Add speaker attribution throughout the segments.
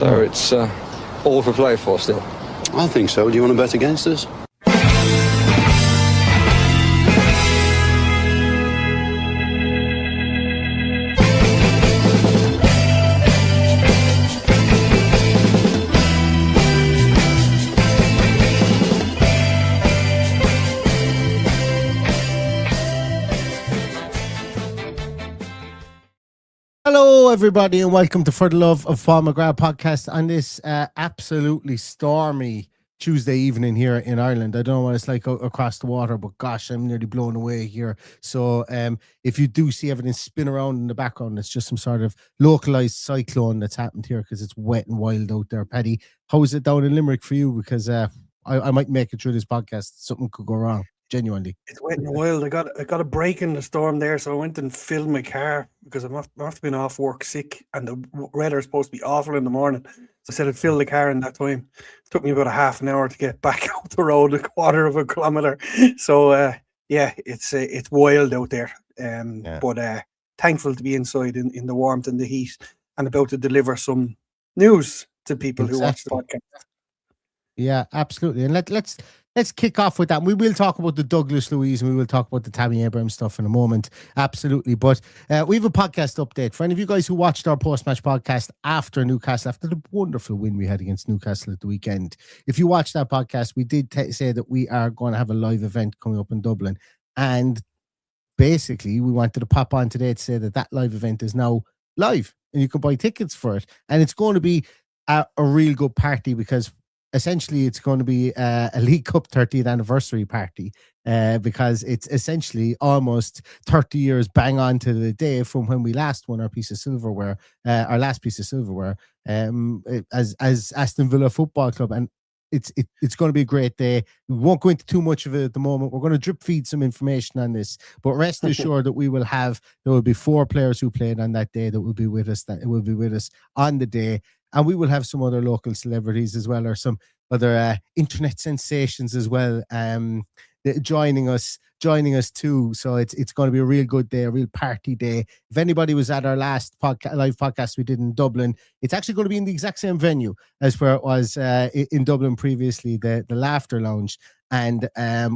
Speaker 1: So it's all for play for still.
Speaker 2: I think so. Do you want to bet against us?
Speaker 3: Hello, everybody, and welcome to For the Love of Paul McGrath podcast on this absolutely stormy Tuesday evening here in Ireland. I don't know what it's like across the water, but gosh, I'm nearly blown away here. So if you do see everything spin around in the background, it's just some sort of localized cyclone that's happened here because it's wet and wild out there. Paddy, how is it down in Limerick for you? Because I might make it through this podcast. Something could go wrong. Genuinely,
Speaker 4: it's wet and wild. I got a break in the storm there, so I went and filled my car because I'm after being off work sick, and the weather is supposed to be awful in the morning. So I said I'd fill the car in that time. It took me about a half an hour to get back out the road, a quarter of a kilometer. So yeah, it's wild out there. But thankful to be inside in the warmth and the heat, and about to deliver some news to people who watch the podcast.
Speaker 3: Yeah, absolutely. And let's kick off with that. We will talk about the Douglas Luiz and we will talk about the Tammy Abraham stuff in a moment. Absolutely. But we have a podcast update. For any of you guys who watched our post-match podcast after Newcastle, after the wonderful win we had against Newcastle at the weekend, if you watched that podcast, we did say that we are going to have a live event coming up in Dublin. And basically, we wanted to pop on today to say that live event is now live and you can buy tickets for it. And it's going to be a real good party because essentially it's going to be a League Cup 30th anniversary party because it's essentially almost 30 years bang on to the day from when we last won our piece of silverware, our last piece of silverware as Aston Villa Football Club. And it's going to be a great day. We won't go into too much of it at the moment. We're going to drip feed some information on this, but rest assured that there will be 4 players who played on that day that will be with us, on the day. And we will have some other local celebrities as well, or some other internet sensations as well, joining us too. So it's going to be a real good day, a real party day. If anybody was at our last live podcast we did in Dublin, it's actually going to be in the exact same venue as where it was in Dublin previously, the Laughter Lounge. And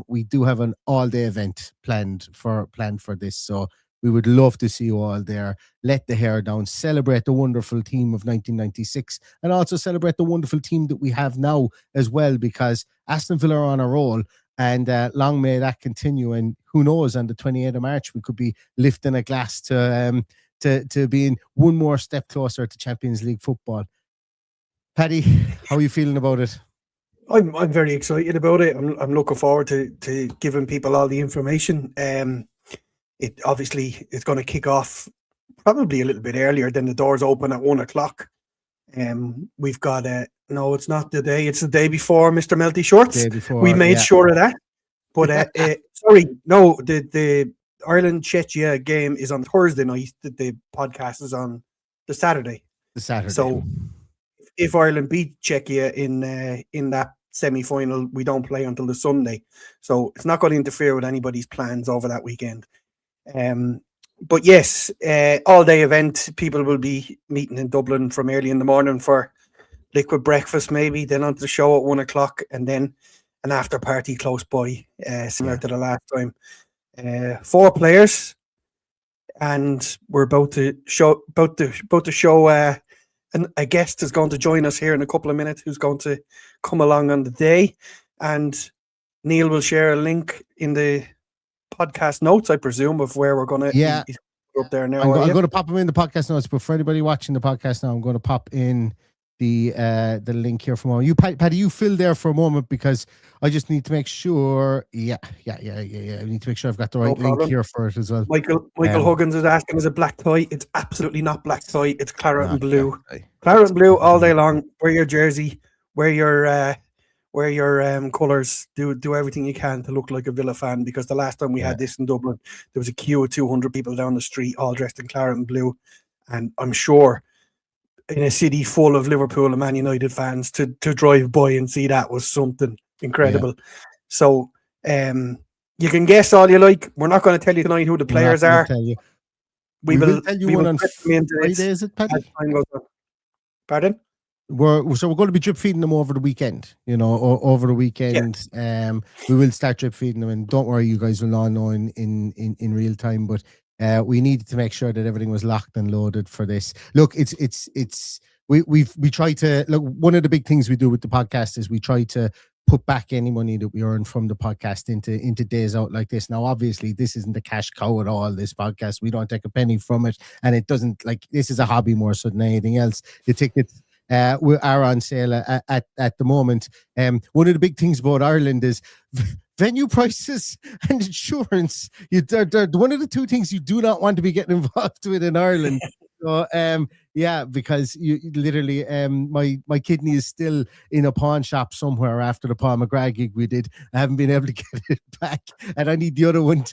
Speaker 3: we do have an all-day event planned for this. So we would love to see you all there. Let the hair down, celebrate the wonderful team of 1996, and also celebrate the wonderful team that we have now as well, because Aston Villa are on a roll, and long may that continue. And who knows, on the 28th of March, we could be lifting a glass to being one more step closer to Champions League football. Paddy, how are you feeling about it?
Speaker 4: I'm very excited about it. I'm looking forward to giving people all the information. It obviously it's going to kick off probably a little bit earlier than the doors open at 1:00. We've got no, it's not the day. It's the day before, Mr. Melty Shorts. We made sure of that. But sorry, no, the Ireland Czechia game is on Thursday night. The podcast is on the Saturday. So if Ireland beat Czechia in that semi-final, we don't play until the Sunday. So it's not going to interfere with anybody's plans over that weekend. But yes, all-day event. People will be meeting in Dublin from early in the morning for liquid breakfast, maybe, then onto the show at 1:00, and then an after party close by, similar to the last time. 4 players, and we're about to show and a guest is going to join us here in a couple of minutes who's going to come along on the day, and Neil will share a link in the podcast notes, I presume, of where we're going to he's up there now.
Speaker 3: I'm going to pop him in the podcast notes, but for anybody watching the podcast now, I'm going to pop in the link here for a moment. You, Paddy, you fill there for a moment because I just need to make sure. Yeah. I need to make sure I've got the right link here for it as well.
Speaker 4: Michael Huggins is asking, is it black tie? It's absolutely not black tie. It's claret and blue. Claret and blue all day long. Wear your jersey. Wear your colours. Do everything you can to look like a Villa fan, because the last time we had this in Dublin, there was a queue of 200 people down the street, all dressed in claret and blue, and I'm sure in a city full of Liverpool and Man United fans to drive by and see that was something incredible. So you can guess all you like. We're not going to tell you tonight who the players are.
Speaker 3: We will tell you one on Friday, is it, Paddy?
Speaker 4: Pardon?
Speaker 3: we're going to be drip feeding them over the weekend. You know, over the weekend, we will start drip feeding them, and don't worry, you guys will all know in real time. But we needed to make sure that everything was locked and loaded for this. Look, we try to look. One of the big things we do with the podcast is we try to put back any money that we earn from the podcast into days out like this. Now, obviously, this isn't the cash cow at all. This podcast, we don't take a penny from it, and it doesn't this is a hobby more so than anything else. The tickets are on sale at the moment. One of the big things about Ireland is venue prices and insurance. They're one of the two things you do not want to be getting involved with in Ireland. So, because you literally, my kidney is still in a pawn shop somewhere after the Paul McGrath gig we did. I haven't been able to get it back, and I need the other one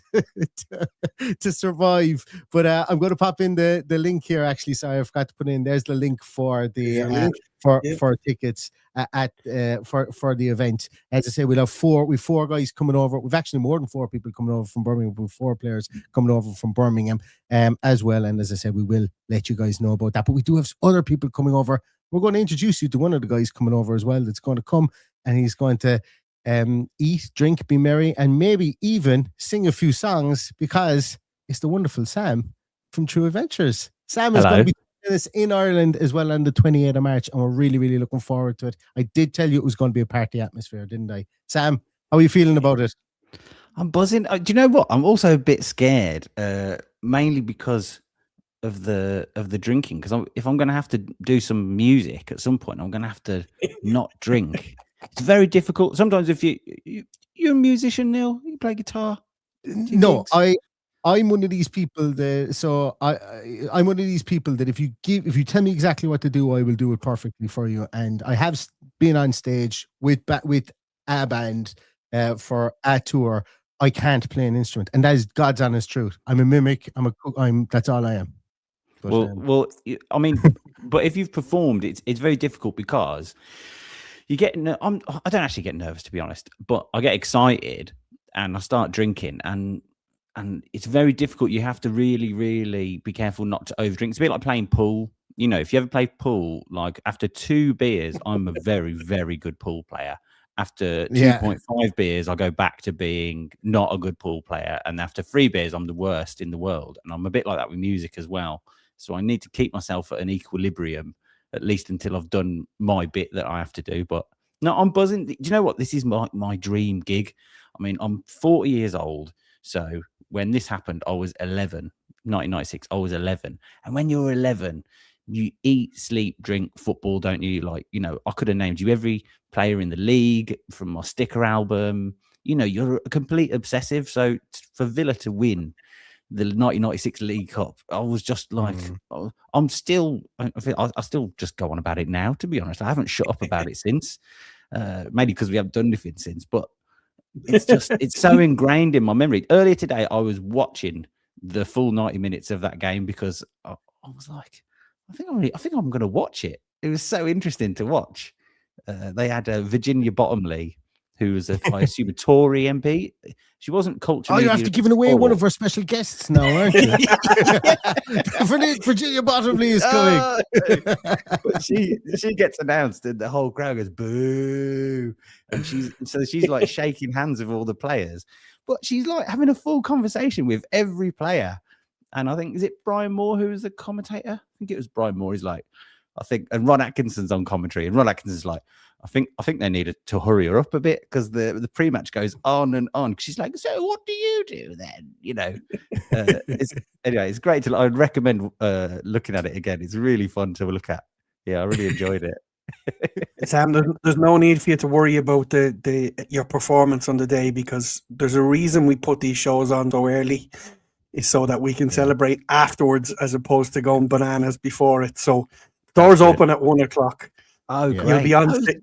Speaker 3: to survive. But I'm going to pop in the link here. Actually, sorry, I forgot to put in. There's the link for the for tickets for the event. As I say, we've four guys coming over. We've actually more than 4 people coming over from Birmingham. We've 4 players coming over from Birmingham as well. And as I said, we will let you guys know about that. But we do have other people coming over. We're going to introduce you to one of the guys coming over as well. That's going to come, and he's going to eat, drink, be merry, and maybe even sing a few songs, because it's the wonderful Sam from True Adventures. Sam is going to be this in Ireland as well on the 28th of March, and we're really, really looking forward to it. I did tell you it was going to be a party atmosphere, didn't I? Sam, how are you feeling about it?
Speaker 5: I'm buzzing. Do you know what? I'm also a bit scared, mainly because of the drinking. Because if I'm going to have to do some music at some point, I'm going to have to not drink. It's very difficult. Sometimes if you're a musician, Neil, you play guitar.
Speaker 3: No, I'm one of these people I'm one of these people that if you tell me exactly what to do, I will do it perfectly for you. And I have been on stage with a band for a tour. I can't play an instrument, and that is God's honest truth. I'm a mimic. That's all I am. But,
Speaker 5: I mean, but if you've performed, it's very difficult because you get. I don't actually get nervous, to be honest, but I get excited and I start drinking, and it's very difficult. You have to really, really be careful not to overdrink. It's a bit like playing pool. You know, if you ever play pool, like after 2 beers, I'm a very, very good pool player. After 2.5 beers, I go back to being not a good pool player. And after 3 beers, I'm the worst in the world. And I'm a bit like that with music as well. So I need to keep myself at an equilibrium, at least until I've done my bit that I have to do. But no, I'm buzzing. Do you know what? This is my dream gig. I mean, I'm 40 years old. So when this happened, I was 11. 1996, I was 11. And when you're 11, you eat, sleep, drink football, don't you? Like, you know, I could have named you every player in the league from my sticker album. You know, you're a complete obsessive. So for Villa to win the 1996 League Cup, I was just like, I still just go on about it now, to be honest. I haven't shut up about it since, maybe because we haven't done anything since, but it's so ingrained in my memory. Earlier today, I was watching the full 90 minutes of that game because I was like, I think I'm going to watch it. It was so interesting to watch. They had Virginia Bottomley, who was I assume a Tory MP. She wasn't culture.
Speaker 3: Oh, you have to give away one of our special guests now, aren't you? Virginia Bottomley is coming.
Speaker 5: But she gets announced, and the whole crowd goes boo, and she's like shaking hands with all the players, but she's like having a full conversation with every player. And I think, is it Brian Moore who was the commentator? I think it was Brian Moore. He's like, and Ron Atkinson's on commentary, and Ron Atkinson's like, I think they needed to hurry her up a bit because the pre-match goes on and on. She's like, so what do you do then? You know, it's great to. I'd recommend looking at it again. It's really fun to look at. Yeah, I really enjoyed it.
Speaker 4: Sam, there's no need for you to worry about your performance on the day, because there's a reason we put these shows on so early. Is so that we can celebrate afterwards as opposed to going bananas before it. So doors open at 1 o'clock.
Speaker 5: Oh, great.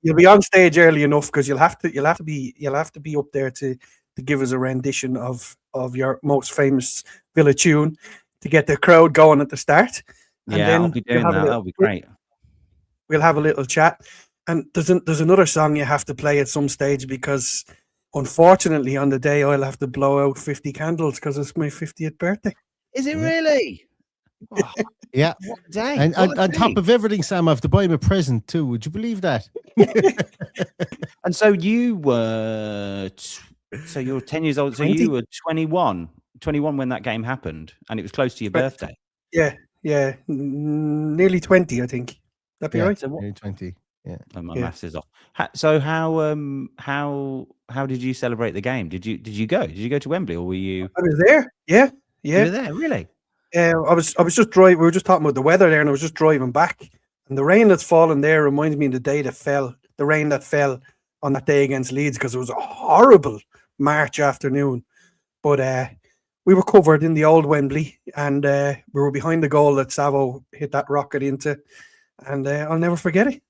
Speaker 4: You'll be on stage early enough, because you'll have to be up there to give us a rendition of your most famous Villa tune to get the crowd going at the start. And then
Speaker 5: I'll be doing that. That'll be great.
Speaker 4: We'll have a little chat. And there's another song you have to play at some stage, because unfortunately, on the day, I'll have to blow out 50 candles because it's my 50th birthday.
Speaker 5: Is it really? Oh,
Speaker 3: Yeah.
Speaker 5: what a day.
Speaker 3: And
Speaker 5: What a
Speaker 3: on top
Speaker 5: day.
Speaker 3: of everything, Sam, I have to buy him a present too. Would you believe that?
Speaker 5: And so you were, so you're 10 years old. So
Speaker 4: 20?
Speaker 5: you were 21 when that game happened, and it was close to your birthday.
Speaker 4: Yeah, nearly 20, I think. That be
Speaker 3: Yeah.
Speaker 4: right?
Speaker 5: So what?
Speaker 3: Nearly 20.
Speaker 5: Oh, my
Speaker 4: Yeah.
Speaker 5: maths is off. So how did you celebrate the game? Did you go? Did you go to Wembley, or were you?
Speaker 4: I was there. Yeah.
Speaker 5: You were there, really?
Speaker 4: I was just driving. We were just talking about the weather there, and I was just driving back. And the rain that's fallen there reminds me of the rain that fell on that day against Leeds, because it was a horrible March afternoon. But we were covered in the old Wembley, and we were behind the goal that Savo hit that rocket into, and I'll never forget it.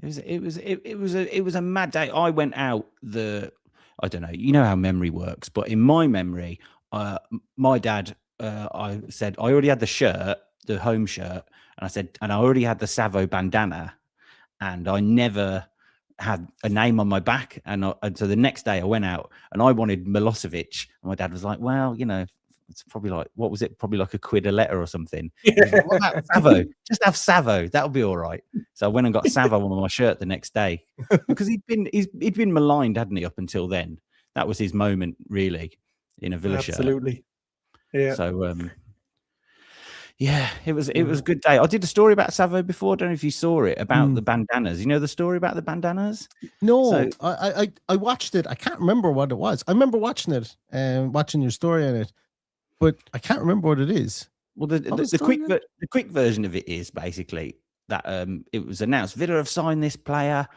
Speaker 5: It was a mad day. I went out I don't know, you know how memory works, but in my memory, my dad, I said I already had the shirt, the home shirt, and I said, and I already had the Savo bandana, and I never had a name on my back. And so the next day I went out and I wanted Milosevic, and my dad was like, well, you know, it's probably like, what was it? Probably like £1 a letter or something. Like, what about Savo? Just have Savo. That'll be all right. So I went and got Savo on my shirt the next day, because he'd been maligned, hadn't he, up until then? That was his moment, really, in a Villa shirt.
Speaker 4: Absolutely. Yeah.
Speaker 5: So yeah, it was a good day. I did a story about Savo before. I don't know if you saw it, about the bandanas. You know the story about the bandanas?
Speaker 3: No,
Speaker 5: So-
Speaker 3: I watched it. I can't remember what it was. I remember watching it and watching your story on it, but I can't remember what it is.
Speaker 5: Well,
Speaker 3: What was
Speaker 5: the
Speaker 3: going on?
Speaker 5: the quick version of it is basically that it was announced Villa have signed this player,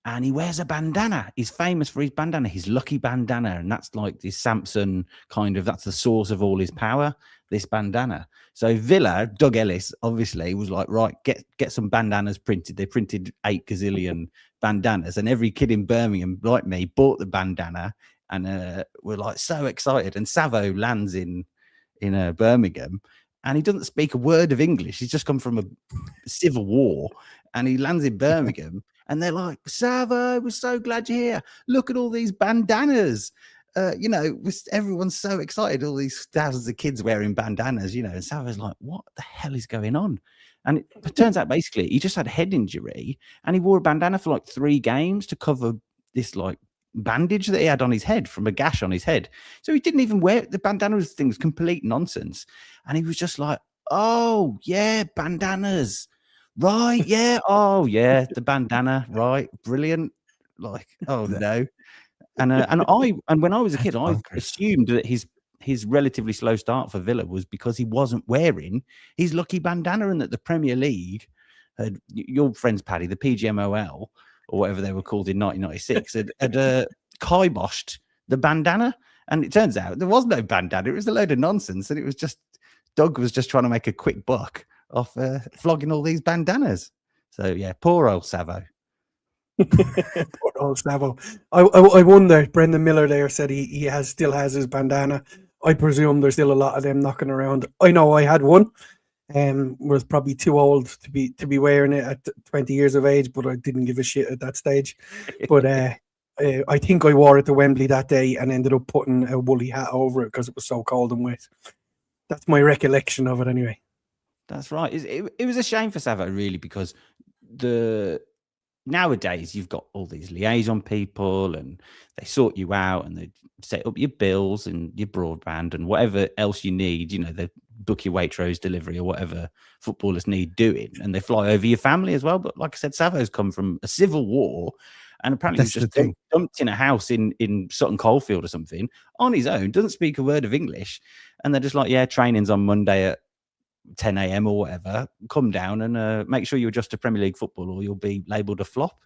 Speaker 5: and he wears a bandana. He's famous for his bandana, his lucky bandana, and that's like this Samson kind of. That's the source of all his power. This bandana. So Villa, Doug Ellis, obviously was like, right, get some bandanas printed. They printed 8 gazillion bandanas, and every kid in Birmingham, like me, bought the bandana, and were like so excited. And Savo lands in Birmingham, and he doesn't speak a word of English. He's just come from a civil war, and he lands in Birmingham, and they're like, Savo, we're so glad you're here. Look at all these bandanas. You know, everyone's so excited. All these thousands of kids wearing bandanas, you know, and Savo's like, what the hell is going on? And it turns out basically he just had a head injury, and he wore a bandana for like 3 games to cover this like bandage that he had on his head from a gash on his head. So he didn't even wear the bandana. Thing was complete nonsense. And he was just like, oh yeah, bandanas, right? Yeah, oh yeah, the bandana, right? Brilliant. Like, oh no. And when I was a kid, I assumed that his relatively slow start for Villa was because he wasn't wearing his lucky bandana, and that the Premier League had, your friends Paddy, the PGMOL or whatever they were called in 1996, had kiboshed the bandana. And it turns out there was no bandana; it was a load of nonsense, and it was just Doug was just trying to make a quick buck off flogging all these bandanas. So yeah, poor old Savo.
Speaker 4: Poor old Savo. I wonder, Brendan Miller there said he still has his bandana. I presume there's still a lot of them knocking around. I know I had one. Was probably too old to be wearing it at 20 years of age, but I didn't give a shit at that stage. But I think I wore it to Wembley that day and ended up putting a woolly hat over it because it was so cold and wet. That's my recollection of it anyway.
Speaker 5: That's right. It was a shame for Savo, really, because nowadays you've got all these liaison people, and they sort you out, and they set up your bills and your broadband and whatever else you need. You know, they book your Waitrose delivery or whatever footballers need doing, and they fly over your family as well. But like I said, Savo's come from a civil war, and apparently he's just dumped in a house in Sutton Coldfield or something on his own, doesn't speak a word of English, and they're just like, yeah, training's on Monday at 10 a.m. or whatever, come down and make sure you adjust to Premier League football or you'll be labelled a flop.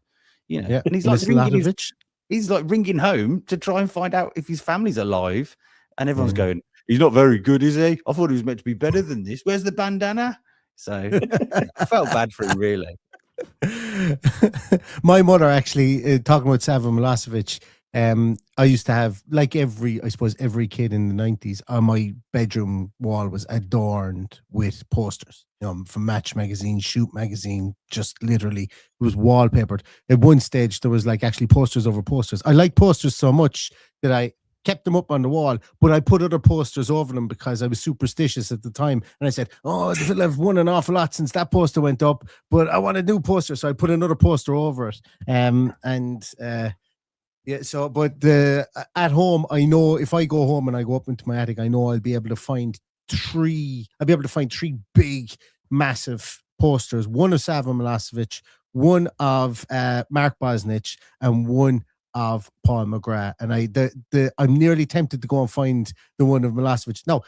Speaker 5: You know,
Speaker 3: Yeah.
Speaker 5: and he's like ringing home to try and find out if his family's alive, and everyone's going, he's not very good, is he? I thought he was meant to be better than this. Where's the bandana? So I felt bad for him, really.
Speaker 3: My mother actually, talking about Savo Milosevic, I used to have, like every kid in the 90s, on my bedroom wall was adorned with posters, you know, from Match magazine, Shoot magazine, just literally it was wallpapered. At one stage there was like actually posters over posters. I like posters so much that kept them up on the wall, but I put other posters over them because I was superstitious at the time. And I said, oh, the Villa have won an awful lot since that poster went up, but I want a new poster. So I put another poster over it. At home, I know if I go home and I go up into my attic, I know I'll be able to find three big, massive posters. One of Savo Milosevic, one of Mark Bosnich, and one of Paul McGrath. And I'm nearly tempted to go and find the one of Milosevic. Now,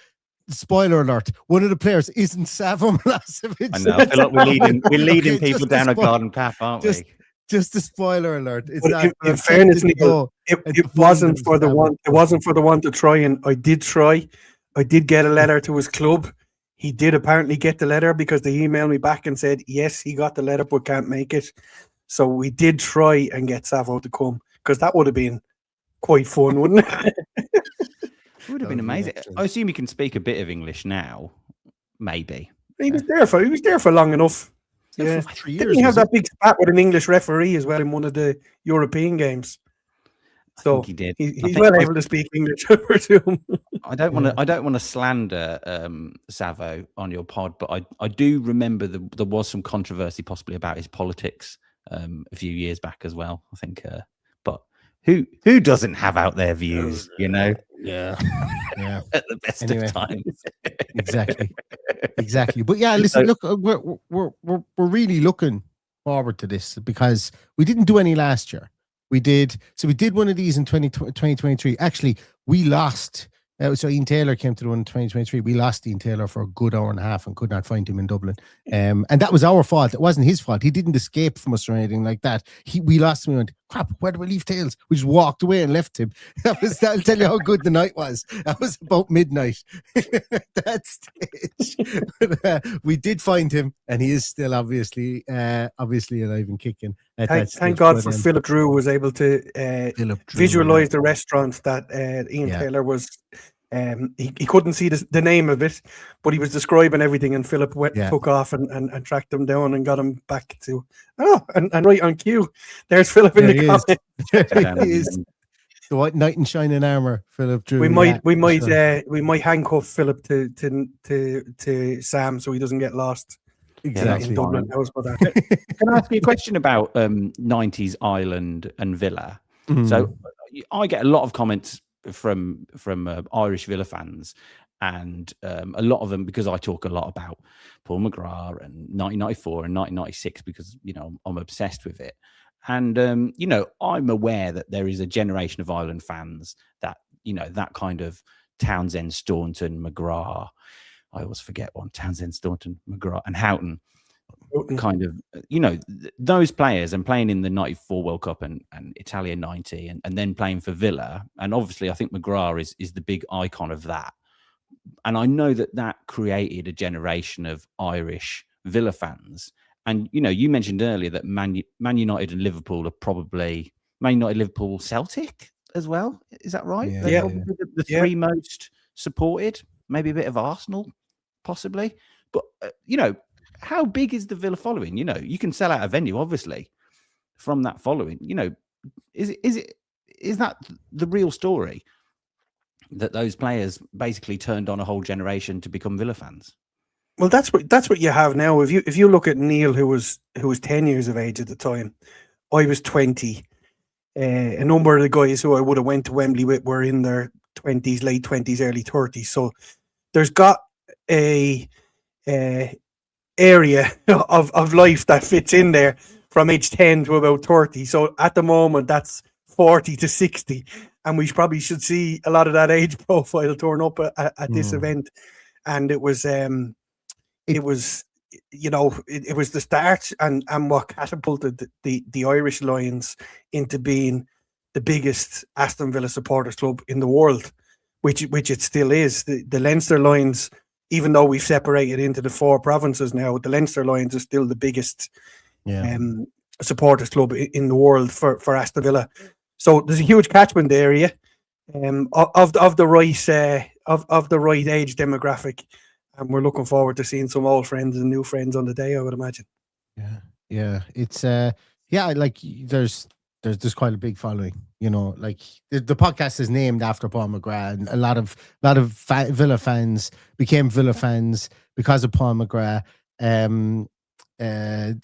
Speaker 3: spoiler alert, one of the players isn't Savo Milosevic.
Speaker 5: I know. I feel like we're leading people down a garden path, aren't we?
Speaker 3: Just a spoiler alert. It's
Speaker 4: in fairness, Neil, it wasn't for the one. It wasn't for the one to try, and I did try. I did get a letter to his club. He did apparently get the letter because they emailed me back and said yes, he got the letter but can't make it. So we did try and get Savo to come because that would have been quite fun, wouldn't it?
Speaker 5: It would have been amazing. I assume he can speak a bit of English now. Maybe
Speaker 4: he was there for long enough. Yeah,
Speaker 3: for 3 years.
Speaker 4: Didn't he have that big spat with an English referee as well in one of the European games? So
Speaker 5: I think he did.
Speaker 4: He's well able to speak English.
Speaker 5: I don't want to slander Savo on your pod, but I do remember there was some controversy possibly about his politics a few years back as well. I think, but who doesn't have out their views? You know,
Speaker 3: yeah.
Speaker 5: At the best of times,
Speaker 3: exactly. But yeah, listen, look, we're really looking forward to this because we didn't do any last year. We did one of these in 2023. Actually, we lost. So Ian Taylor came to the one in 2023. We lost Ian Taylor for a good hour and a half and could not find him in Dublin. And that was our fault. It wasn't his fault. He didn't escape from us or anything like that. We lost him. We went, crap, where do we leave Tails? We just walked away and left him. That'll tell you how good the night was. That was about midnight. That stage. But, we did find him, and he is still obviously alive and kicking.
Speaker 4: Thank God for Philip Drew was able to visualize the restaurant that Ian Taylor was. He couldn't see the name of it, but he was describing everything, and Philip took off and tracked him down and got him back to and right on cue. There's Philip in the comment.
Speaker 3: There he is. The white knight in shining armor, Philip Drew.
Speaker 4: We might handcuff Philip to Sam so he doesn't get lost.
Speaker 3: Exactly.
Speaker 4: In Dublin.
Speaker 5: Can I ask you a question about 90s Ireland and Villa? Mm. So I get a lot of comments from Irish Villa fans, and a lot of them because I talk a lot about Paul McGrath and 1994 and 1996 because I'm obsessed with it. And I'm aware that there is a generation of Ireland fans that that kind of Townsend, Staunton, McGrath. I always forget one. Townsend, Staunton, McGrath, and Houghton. Kind of, those players and playing in the 94 World Cup and Italia 90 and then playing for Villa. And obviously, I think McGrath is the big icon of that. And I know that created a generation of Irish Villa fans. And, you mentioned earlier that Man United and Liverpool are probably Man United, Liverpool, Celtic as well. Is that right?
Speaker 3: Yeah.
Speaker 5: The three most supported, maybe a bit of Arsenal, possibly. But, how big is the Villa following? You can sell out a venue, obviously, from that following. Is that the real story? That those players basically turned on a whole generation to become Villa fans?
Speaker 4: Well, that's what you have now. If you look at Neil, who was 10 years of age at the time, I was 20. A number of the guys who I would have went to Wembley with were in their 20s, late 20s, early 30s. So there's got a area of life that fits in there from age 10 to about 30. So at the moment, that's 40 to 60. And we probably should see a lot of that age profile turn up at this event. And it was the start and what catapulted the Irish Lions into being the biggest Aston Villa supporters club in the world, which it still is. The Leinster Lions, even though we've separated into the 4 provinces now, the Leinster Lions are still the biggest supporters club in the world for Aston Villa. So there's a huge catchment area of the right age demographic, and we're looking forward to seeing some old friends and new friends on the day, I would imagine.
Speaker 3: Yeah. It's like there's there's quite a big following. Like the podcast is named after Paul McGrath, and a lot of Villa fans became Villa fans because of Paul McGrath.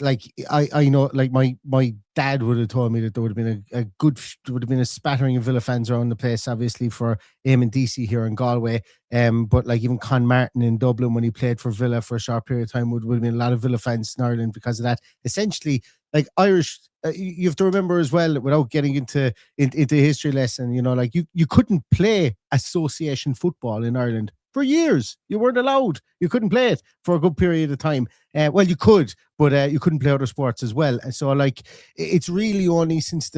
Speaker 3: Like I know, like my dad would have told me that there would have been would have been a spattering of Villa fans around the place, obviously for Eamon DC here in Galway. But like even Con Martin in Dublin, when he played for Villa for a short period of time, would have been a lot of Villa fans in Ireland because of that. Essentially, like Irish, you have to remember as well, without getting into history lesson, like you couldn't play association football in Ireland for years. You weren't allowed. You couldn't play it for a good period of time. Well, you could, but you couldn't play other sports as well. And so, like, it's really only since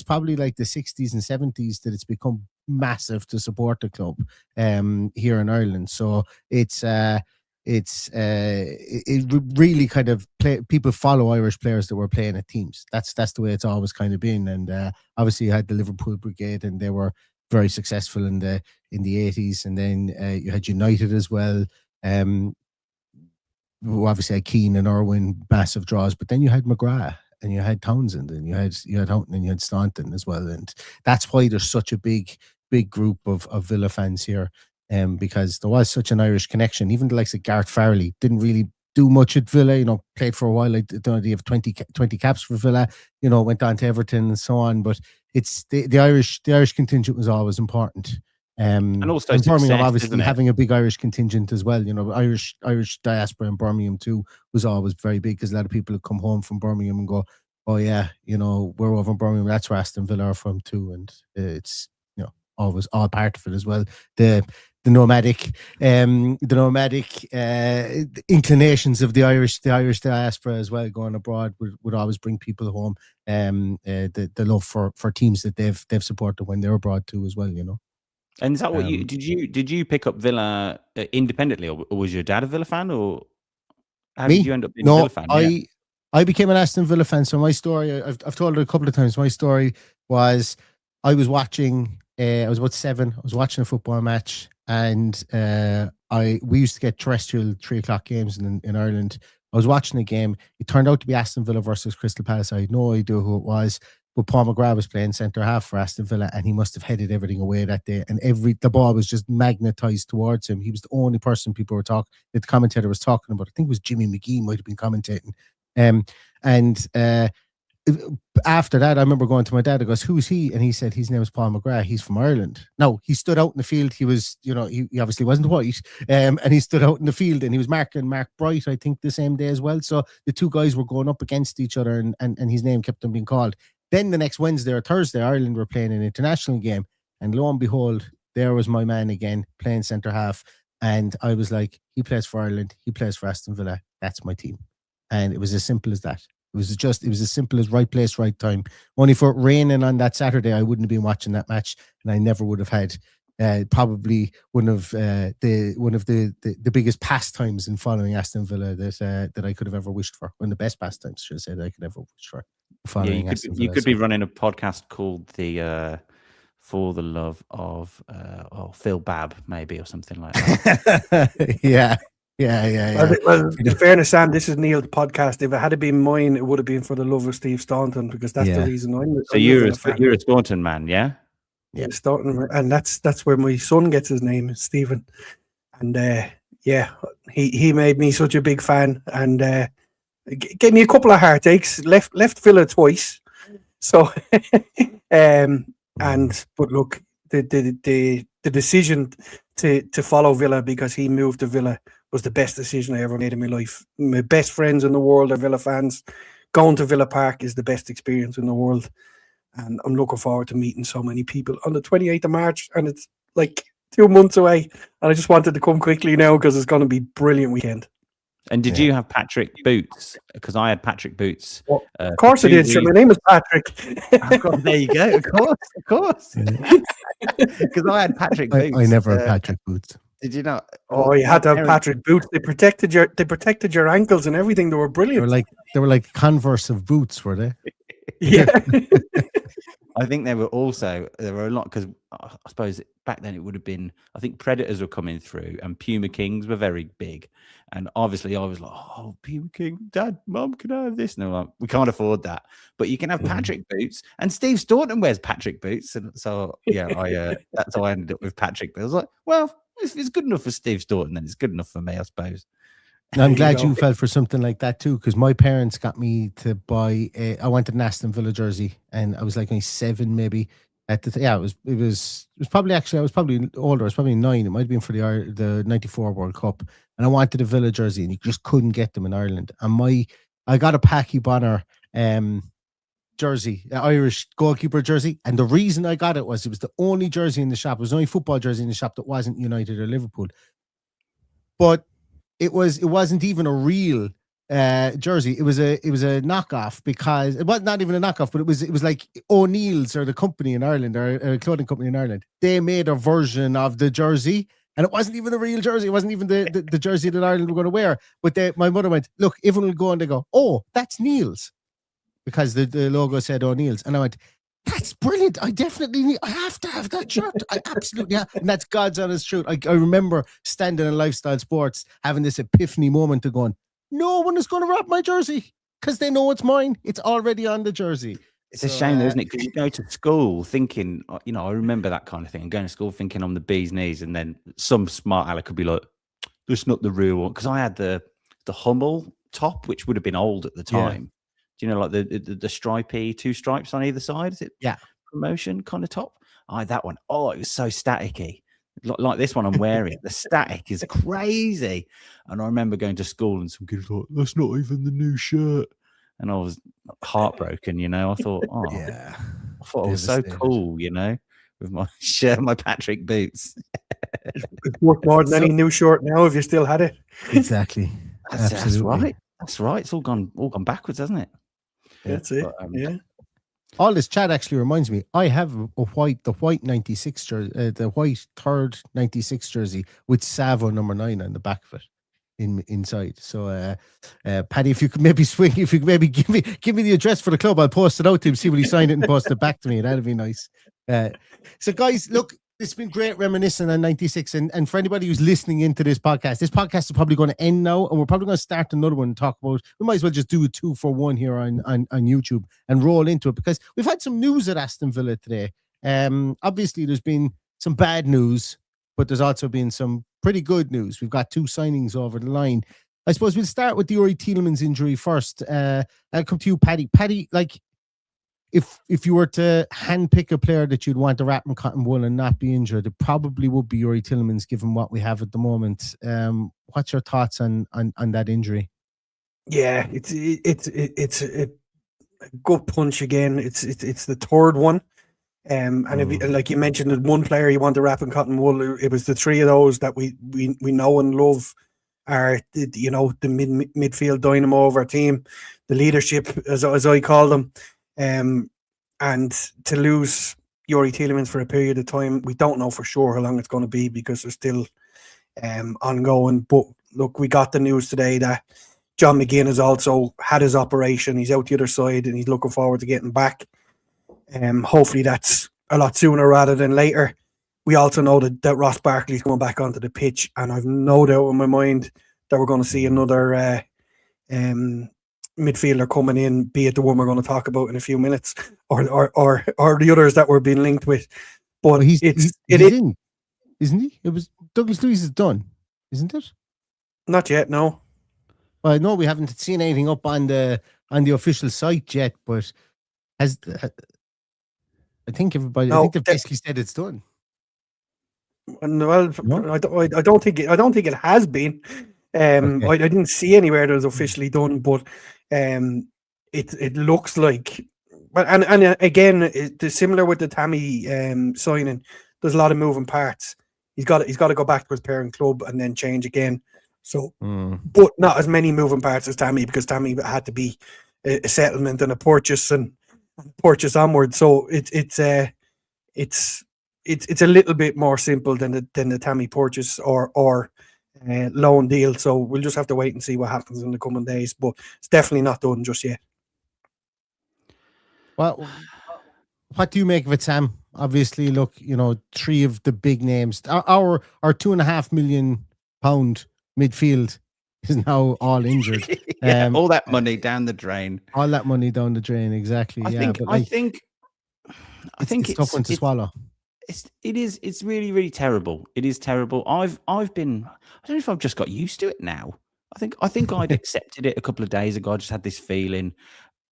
Speaker 3: probably like the 60s and 70s that it's become massive to support the club here in Ireland. So it really kind of people follow Irish players that were playing at teams. That's the way it's always kind of been. And obviously you had the Liverpool Brigade, and they were very successful in the 80s, and then you had United as well. Who obviously had Keane and Irwin, massive draws, but then you had McGrath and you had Townsend and you had Houghton and you had Staunton as well, and that's why there's such a big group of Villa fans here, because there was such an Irish connection. Even the likes of Gareth Farley didn't really do much at Villa, played for a while. I don't know, they have 20 caps for Villa, went on to Everton and so on, but it's the Irish contingent was always important.
Speaker 5: And also
Speaker 3: and Birmingham,
Speaker 5: success,
Speaker 3: obviously having a big Irish contingent as well. Irish diaspora in Birmingham too was always very big, because a lot of people would come home from Birmingham and go, oh yeah, we're over in Birmingham, that's where Aston Villa are from too. And it's always all part of it as well. The nomadic inclinations of the Irish diaspora as well, going abroad would always bring people home. The love for teams that they've supported when they're abroad too as well.
Speaker 5: And is that what did you pick up Villa independently, or was your dad a Villa fan, or how did you end up being a Villa fan?
Speaker 3: I became an Aston Villa fan. So my story, I've told it a couple of times. My story was, I was watching. I was about 7. I was watching a football match, and we used to get terrestrial 3:00 games in Ireland. I was watching a game. It turned out to be Aston Villa versus Crystal Palace. I had no idea who it was, but Paul McGrath was playing centre half for Aston Villa, and he must have headed everything away that day. And the ball was just magnetised towards him. He was the only person people were talking. The commentator was talking about. I think it was Jimmy McGee might have been commentating. After that, I remember going to my dad. I goes, "Who's he?" And he said, "His name is Paul McGrath. He's from Ireland." Now, he stood out in the field. He was, he obviously wasn't white, and he stood out in the field, and he was marking Mark Bright, I think, the same day as well. So the two guys were going up against each other, and his name kept on being called. Then the next Wednesday or Thursday, Ireland were playing an international game, and lo and behold, there was my man again playing centre half, and I was like, he plays for Ireland, he plays for Aston Villa. That's my team, and it was as simple as that. It was as simple as right place, right time. Only for it raining on that Saturday, I wouldn't have been watching that match, and I never would have had probably one of the biggest pastimes in following Aston Villa that I could have ever wished for. One of the best pastimes, should I say, that I could ever wish for.
Speaker 5: You could be running a podcast called the For the Love of Phil Babb, maybe, or something like that.
Speaker 3: Yeah.
Speaker 4: Well, in fairness, Sam, this is Neil's podcast. If it had been mine, it would have been For the Love of Steve Staunton, because that's the reason I'm.
Speaker 5: So you're a Staunton man, yeah?
Speaker 4: Yeah, Staunton, and that's where my son gets his name, Stephen. And he made me such a big fan, and gave me a couple of heartaches. Left Villa twice, so but look, the decision to follow Villa because he moved to Villa was the best decision I ever made in my life. My best friends in the world are Villa fans. Going to Villa Park is the best experience in the world. And I'm looking forward to meeting so many people on the 28th of March. And it's like 2 months away. And I just wanted to come quickly now because it's going to be a brilliant weekend.
Speaker 5: And did you have Patrick boots? Because I had Patrick boots.
Speaker 4: Well, of course I did. Sure, my name is Patrick.
Speaker 5: There you go. Of course. Because I had Patrick boots.
Speaker 3: I never had Patrick boots.
Speaker 5: Did you not?
Speaker 4: Oh, you had to have Patrick boots. They protected your ankles and everything. They were brilliant.
Speaker 3: They were like Converse of boots, were they?
Speaker 4: Yeah.
Speaker 5: I think there were a lot, because I suppose back then it would have been, I think Predators were coming through and Puma Kings were very big. And obviously I was like, oh, Puma King, Dad, Mum, can I have this? No, like, we can't afford that. But you can have Patrick boots. And Steve Staunton wears Patrick boots. And so, yeah, that's how I ended up with Patrick boots. I was like, well, if it's good enough for Steve Staunton, then it's good enough for me, I suppose.
Speaker 3: I'm glad you fell for something like that too, because my parents got me to buy I wanted an Aston Villa jersey, and I was like only 7 maybe at the it was probably, actually I was probably older. I was probably 9. It might have been for the 94 World Cup, and I wanted a Villa jersey, and you just couldn't get them in Ireland. And I got a Packy Bonner jersey, Irish goalkeeper jersey, and the reason I got it was the only jersey in the shop. It was the only football jersey in the shop that wasn't United or Liverpool, but it wasn't even a real jersey. It was a knockoff, because it was not even a knockoff, but it was like O'Neill's, or the company in Ireland, or a clothing company in Ireland. They made a version of the jersey, and it wasn't even a real jersey. It wasn't even the jersey that Ireland were going to wear. But my mother went, look, everyone will go and they go, oh, that's Neil's, because the logo said O'Neill's, and I went, that's brilliant. I have to have that shirt. I absolutely have. And that's God's honest truth. I remember standing in Lifestyle Sports having this epiphany moment of going, no one is going to wrap my jersey, because they know it's mine. It's already on the jersey.
Speaker 5: It's a shame, though, isn't it? Because you go to school thinking, I remember that kind of thing. I'm going to school thinking I'm the bee's knees, and then some smart aleck could be like, that's not the real one. Because I had the Hummel top, which would have been old at the time. Yeah. Like the stripy, 2 stripes on either side? Is it?
Speaker 3: Yeah.
Speaker 5: Promotion kind of top? I had that one. Oh, it was so staticky. Like this one I'm wearing. The static is crazy. And I remember going to school and some kids were like, that's not even the new shirt. And I was heartbroken, I thought, oh, yeah. I thought I was so cool, with my shirt, my Patrick boots.
Speaker 4: It's worth more than any new shirt now if you still had it.
Speaker 3: Exactly.
Speaker 5: That's right. That's right. It's all gone backwards, hasn't it?
Speaker 4: That's it. Yeah.
Speaker 3: All this chat actually reminds me, I have the white 96 jersey, the white third 96 jersey with Savo number 9 on the back of it inside. So Paddy, if you could maybe give me the address for the club, I'll post it out to him, see what he signed it and post it back to me. That'd be nice. So guys, look, it's been great reminiscing on 96, and for anybody who's listening into this podcast is probably going to end now, and we're probably going to start another one and talk about, we might as well just do a 2-for-1 here on YouTube and roll into it, because we've had some news at Aston Villa today. Obviously there's been some bad news, but there's also been some pretty good news. We've got 2 signings over the line. I suppose we'll start with the Uri Tielemans injury first. I'll come to you, Paddy. Paddy, like, if you were to handpick a player that you'd want to wrap in cotton wool and not be injured, it probably would be Uri Tielemans, given what we have at the moment. What's your thoughts on that injury?
Speaker 4: Yeah, it's a gut punch again. It's the third one. And if, like you mentioned, the one player you want to wrap in cotton wool, it was the 3 of those that we know and love. Are the midfield dynamo of our team, the leadership, as I call them. And to lose Uri Tielemans for a period of time, we don't know for sure how long it's going to be, because they're still ongoing. But look, we got the news today that John McGinn has also had his operation. He's out the other side, and he's looking forward to getting back. Hopefully that's a lot sooner rather than later. We also know that Ross Barkley's going back onto the pitch, and I've no doubt in my mind that we're going to see another midfielder coming in, be it the one we're going to talk about in a few minutes, or the others that we're being linked with. But
Speaker 3: well, he's in, isn't he? It was Douglas Luiz is done, isn't it?
Speaker 4: Not yet, no.
Speaker 3: Well, no, we haven't seen anything up on the official site yet, but I think everybody, I think they've basically said it's done.
Speaker 4: Well, no? I don't think it has been. Okay. I didn't see anywhere that was officially done, but it looks like. And again, it's similar with the Tammy signing. There's a lot of moving parts. He's got to go back to his parent club and then change again. So, but not as many moving parts as Tammy, because Tammy had to be a settlement and a purchase and purchase onward. So it's a little bit more simple than the Tammy purchase or loan deal. So we'll just have to wait and see what happens in the coming days. But it's definitely not done just yet.
Speaker 3: Well, what do you make of it, Sam? Obviously, look, three of the big names. Our £2.5 million midfield is now all injured.
Speaker 5: All that money down the drain.
Speaker 3: All that money down the drain, exactly.
Speaker 5: I think
Speaker 3: it's a tough one to swallow.
Speaker 5: It's really, really terrible. It is terrible. I've been, I don't know if I've just got used to it now. I think I'd accepted it a couple of days ago. I just had this feeling.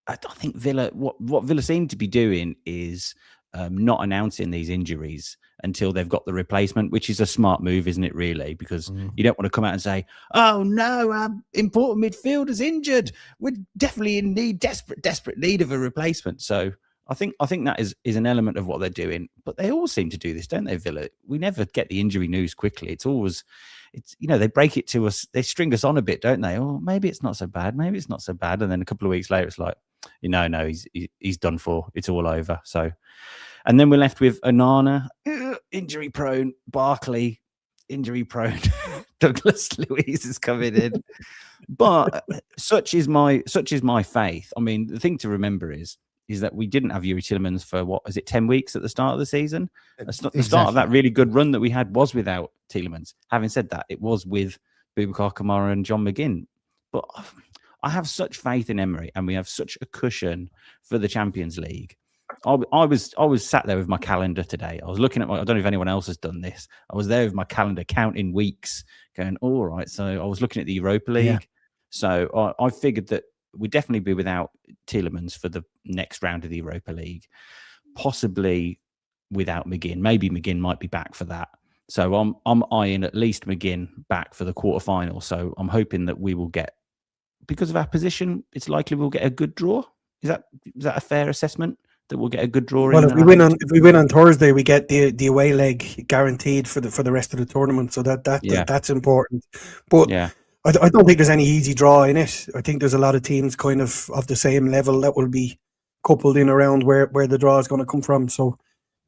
Speaker 5: I think Villa, what Villa seem to be doing is not announcing these injuries until they've got the replacement, which is a smart move, isn't it, really? Because you don't want to come out and say, oh, no, our important midfielder's injured. We're definitely in desperate need of a replacement. So I think that is an element of what they're doing. But they all seem to do this, don't they, Villa? We never get the injury news quickly. It's they break it to us. They string us on a bit, don't they? Oh, maybe it's not so bad. Maybe it's not so bad. And then a couple of weeks later, it's like, no, he's done for. It's all over. So, and then we're left with Onana, injury prone, Barkley, injury prone, Douglas Luiz is coming in. But such is my faith. I mean, the thing to remember is that we didn't have Yuri Tielemans for 10 weeks at the start of the season. The start of that really good run that we had was without Tielemans. Having said that, it was with Boubacar Kamara and John McGinn. But I have such faith in Emery, and we have such a cushion for the Champions League. I was sat there with my calendar today. I was looking at I don't know if anyone else has done this. I was there with my calendar counting weeks, going, all right. So I was looking at the Europa League. Yeah. So I figured that we'd definitely be without Tielemans for the next round of the Europa League, possibly without McGinn. Maybe McGinn might be back for that. So I'm eyeing at least McGinn back for the quarterfinal. So I'm hoping that we will get, because of our position, it's likely we'll get a good draw. Is that a fair assessment, that we'll get a good draw?
Speaker 4: Well, if we win on Thursday, we get the away leg guaranteed for the rest of the tournament. So that's important. But yeah. I don't think there's any easy draw in it. I think there's a lot of teams kind of the same level that will be coupled in around where the draw is going to come from. So,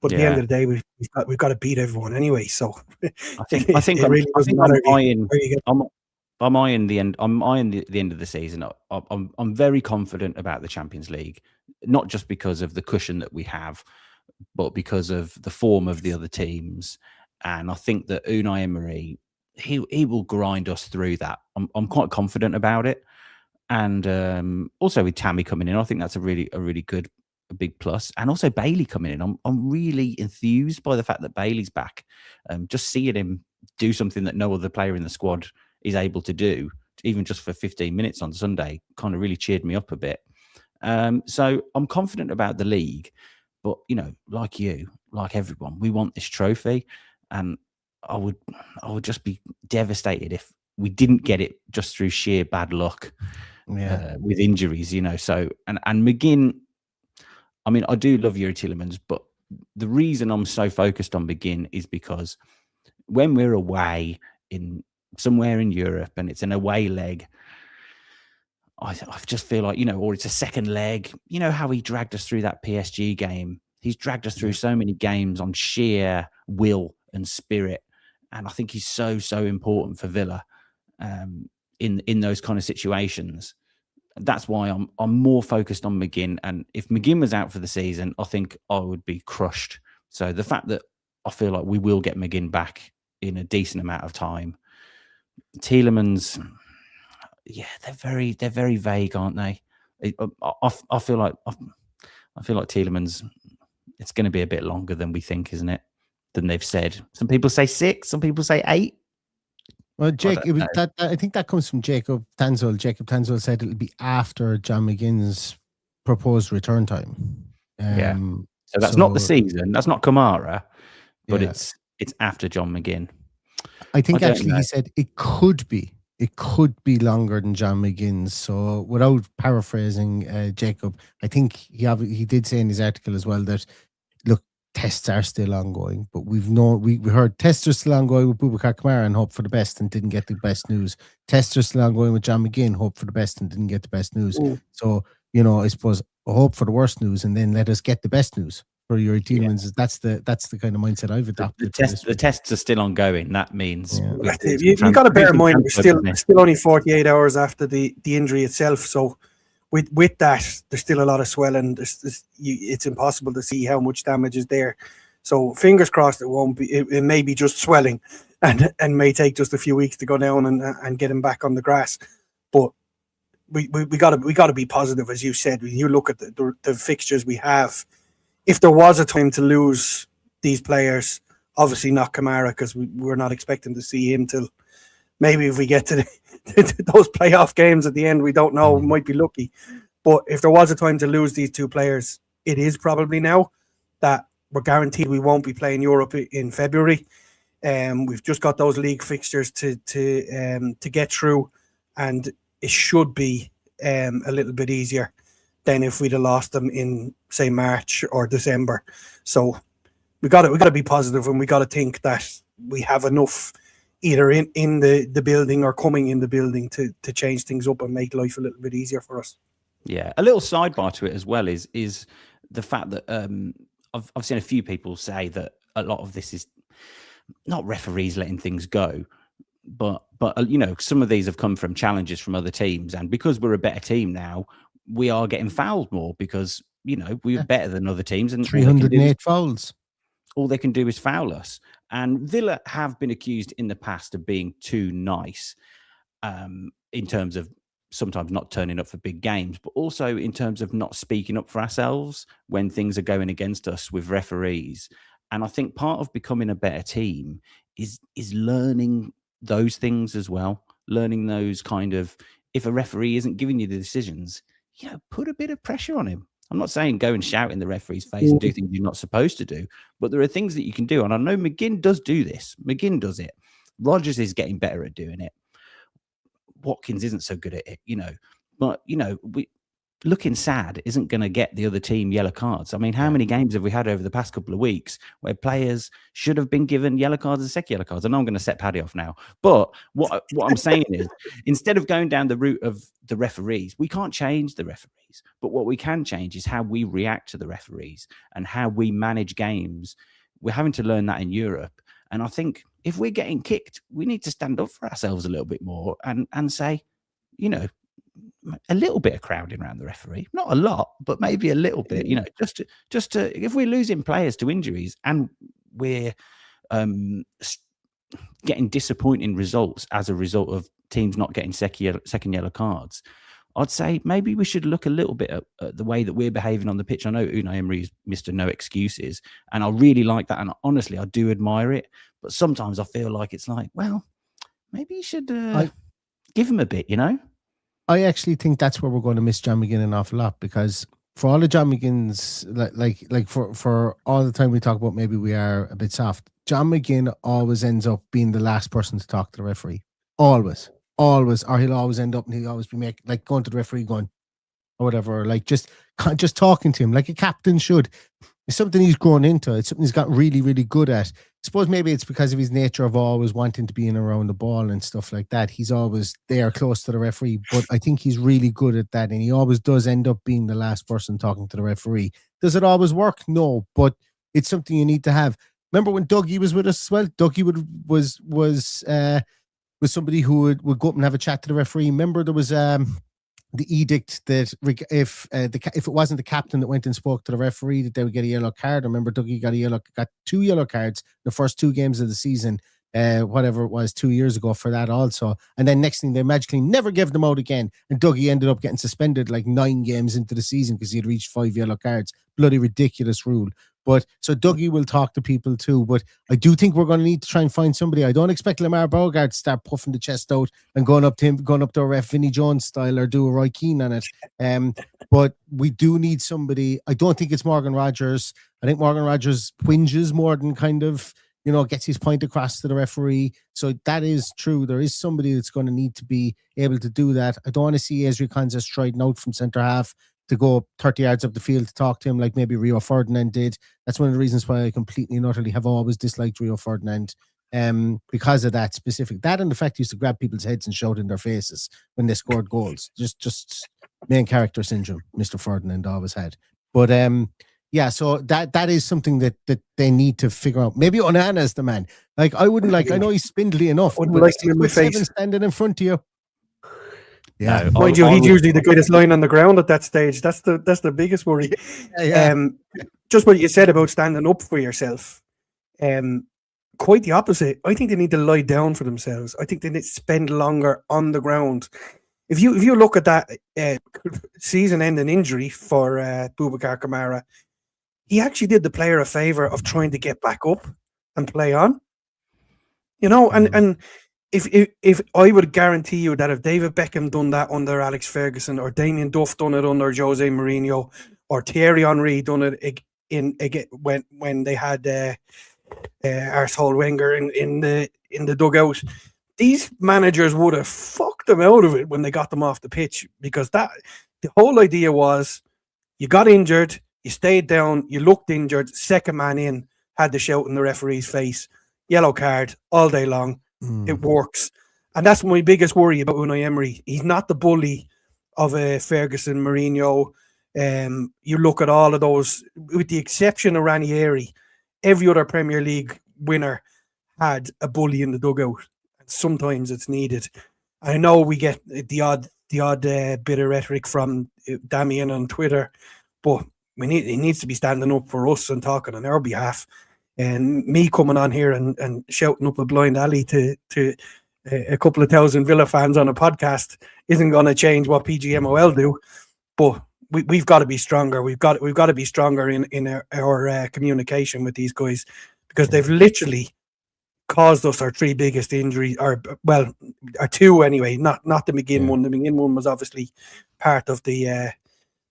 Speaker 4: but at the end of the day, we've got to beat everyone anyway. So
Speaker 5: I think I'm eyeing the end. I'm eyeing the end of the season. I'm very confident about the Champions League, not just because of the cushion that we have, but because of the form of the other teams. And I think that Unai Emery, he will grind us through that. I'm quite confident about it. And also with Tammy coming in, I think that's a really good, a big plus. And also Bailey coming in, I'm really enthused by the fact that Bailey's back. Just seeing him do something that no other player in the squad is able to do, even just for 15 minutes on Sunday, kind of really cheered me up a bit. So I'm confident about the league, but like you, like everyone, we want this trophy, and I would just be devastated if we didn't get it just through sheer bad luck with injuries, So and McGinn, I mean, I do love Yuri Tielemans, but the reason I'm so focused on McGinn is because when we're away in somewhere in Europe and it's an away leg, I just feel like, or it's a second leg. You know how he dragged us through that PSG game? He's dragged us through so many games on sheer will and spirit. And I think he's so important for Villa in those kind of situations. That's why I'm more focused on McGinn. And if McGinn was out for the season, I think I would be crushed. So the fact that I feel like we will get McGinn back in a decent amount of time. Tielemans, they're very vague, aren't they? I feel like Tielemans, it's going to be a bit longer than we think, isn't it? Than they've said. Some people say 6, some people say 8.
Speaker 3: Well, Jake, I think that comes from Jacob Tanzol. Jacob Tanzol said it'll be after John McGinn's proposed return time.
Speaker 5: So that's not the season. That's not Kamara, but it's after John McGinn.
Speaker 3: I think he said it could be longer than John McGinn's. So without paraphrasing Jacob, I think he did say in his article as well that, look, tests are still ongoing, but we heard tests are still ongoing with Boubacar Kamara and hope for the best and didn't get the best news. Tests are still ongoing with John McGinn, hope for the best and didn't get the best news. So, I suppose hope for the worst news and then let us get the best news for your Tielemans. That's the kind of mindset I've adopted.
Speaker 5: The tests are still ongoing. That means
Speaker 4: you've got to bear in mind we're still only 48 hours after the injury itself. So with that, there's still a lot of swelling. It's impossible to see how much damage is there. So fingers crossed it won't be. It may be just swelling, and may take just a few weeks to go down and get him back on the grass. But we gotta be positive, as you said. When you look at the fixtures we have, if there was a time to lose these players, obviously not Kamara, because we're not expecting to see him till maybe if we get to those playoff games at the end. We don't know. We might be lucky. But if there was a time to lose these two players, it is probably now. That we're guaranteed we won't be playing Europe in February. We've just got those league fixtures to get through, and it should be a little bit easier than if we'd have lost them in, say, March or December. So we got to be positive, and we got to think that we have enough either in the building or coming in the building to change things up and make life a little bit easier for us.
Speaker 5: Yeah, a little sidebar to it as well is the fact that I've seen a few people say that a lot of this is not referees letting things go, but you know, some of these have come from challenges from other teams, and because we're a better team now, we are getting fouled more because, you know, we're better than other teams, and
Speaker 3: 308 fouls.
Speaker 5: All they can do is foul us. And Villa have been accused in the past of being too nice, in terms of sometimes not turning up for big games, but also in terms of not speaking up for ourselves when things are going against us with referees. And I think part of becoming a better team is learning those things as well. Learning those kind of, if a referee isn't giving you the decisions, you know, put a bit of pressure on him. I'm not saying go and shout in the referee's face and do things you're not supposed to do, but there are things that you can do. And I know McGinn does do this. McGinn does it. Rodgers is getting better at doing it. Watkins isn't so good at it, you know. But, you know, looking sad isn't going to get the other team yellow cards. I mean, how many games have we had over the past couple of weeks where players should have been given yellow cards and second yellow cards? I know I'm going to set Paddy off now, but what I'm saying is, instead of going down the route of the referees, we can't change the referees, but what we can change is how we react to the referees and how we manage games. We're having to learn that in Europe. And I think if we're getting kicked, we need to stand up for ourselves a little bit more and say, you know, a little bit of crowding around the referee, not a lot, but maybe a little bit, you know, just to if we're losing players to injuries and we're getting disappointing results as a result of teams not getting second yellow cards, I'd say maybe we should look a little bit at the way that we're behaving on the pitch. I know Unai Emery's Mr. No Excuses, and I really like that. And honestly, I do admire it. But sometimes I feel like it's like, well, maybe you should give him a bit, you know?
Speaker 3: I actually think that's where we're going to miss John McGinn an awful lot, because for all of John McGinn's, like for all the time we talk about maybe we are a bit soft, John McGinn always ends up being the last person to talk to the referee. Always. Or he'll always end up and he'll always be going to the referee going, or whatever, like just talking to him like a captain should. It's something he's grown into. It's something he's got really, really good at. I suppose maybe it's because of his nature of always wanting to be in around the ball and stuff like that. He's always there close to the referee, but I think he's really good at that, and he always does end up being the last person talking to the referee. Does it always work? No, but it's something you need to have. Remember when Dougie was with us as well? Dougie was somebody who would go up and have a chat to the referee. Remember there was the edict that if it wasn't the captain that went and spoke to the referee, that they would get a yellow card. I remember Dougie got 2 yellow cards the first 2 games of the season, whatever it was 2 years ago for that also. And then next thing, they magically never gave them out again. And Dougie ended up getting suspended like 9 games into the season because he had reached 5 yellow cards. Bloody ridiculous rule. But so Dougie will talk to people too. But I do think we're going to need to try and find somebody. I don't expect Lamar Beauregard to start puffing the chest out and going up to a ref Vinnie Jones style or do a Roy Keane on it. But we do need somebody. I don't think it's Morgan Rogers. I think Morgan Rogers whinges more than kind of, you know, gets his point across to the referee. So that is true. There is somebody that's going to need to be able to do that. I don't want to see Ezri Konsa striding out from centre half to go 30 yards up the field to talk to him like maybe Rio Ferdinand did. That's one of the reasons why I completely and utterly have always disliked Rio Ferdinand, because of that specific. That and the fact he used to grab people's heads and shout in their faces when they scored goals. Just main character syndrome, Mr. Ferdinand always had. But yeah, so that is something that they need to figure out. Maybe Onana's the man. Like I know he's spindly enough,
Speaker 4: Wouldn't
Speaker 3: but
Speaker 4: like him in my face.
Speaker 3: standing in front of you. Yeah.
Speaker 5: No,
Speaker 4: Mind you, he's usually the greatest line on the ground at that stage. That's the biggest worry.
Speaker 3: Yeah.
Speaker 4: Just what you said about standing up for yourself. Quite the opposite. I think they need to lie down for themselves. I think they need to spend longer on the ground. If you look at that season-ending injury for Boubacar Kamara, he actually did the player a favour of trying to get back up and play on. You know, and if I would guarantee you that if David Beckham done that under Alex Ferguson, or Damien Duff done it under Jose Mourinho, or Thierry Henry done it when they had arsehole Wenger in the dugout, these managers would have fucked them out of it when they got them off the pitch, because the whole idea was you got injured, you stayed down, you looked injured, second man in, had the shout in the referee's face, yellow card all day long. It works. And that's my biggest worry about Unai Emery. He's not the bully of Ferguson, Mourinho. You look at all of those, with the exception of Ranieri, every other Premier League winner had a bully in the dugout. Sometimes it's needed. I know we get the odd bit of rhetoric from Damien on Twitter, but he needs to be standing up for us and talking on our behalf. And me coming on here and shouting up a blind alley to a couple of thousand Villa fans on a podcast isn't going to change what PGMOL do. But we've got to be stronger. We've got to be stronger in our communication with these guys, because they've literally caused us our three biggest injuries, or two anyway. Not the McGinn one. The McGinn one was obviously part of the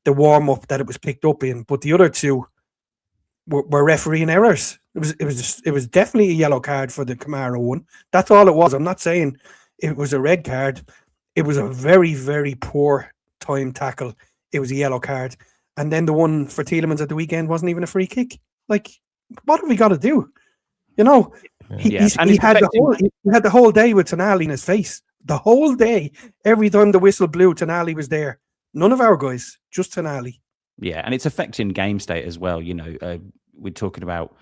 Speaker 4: warm up that it was picked up in, but the other two were refereeing errors. It was definitely a yellow card for the Kamara one. That's all it was. I'm not saying it was a red card. It was a very, very poor time tackle. It was a yellow card. And then the one for Tielemans at the weekend wasn't even a free kick. Like, what have we got to do? You know, he had the whole day with Tonali in his face. The whole day, every time the whistle blew, Tonali was there. None of our guys, just Tonali.
Speaker 5: Yeah, and it's affecting game state as well. You know, we're talking about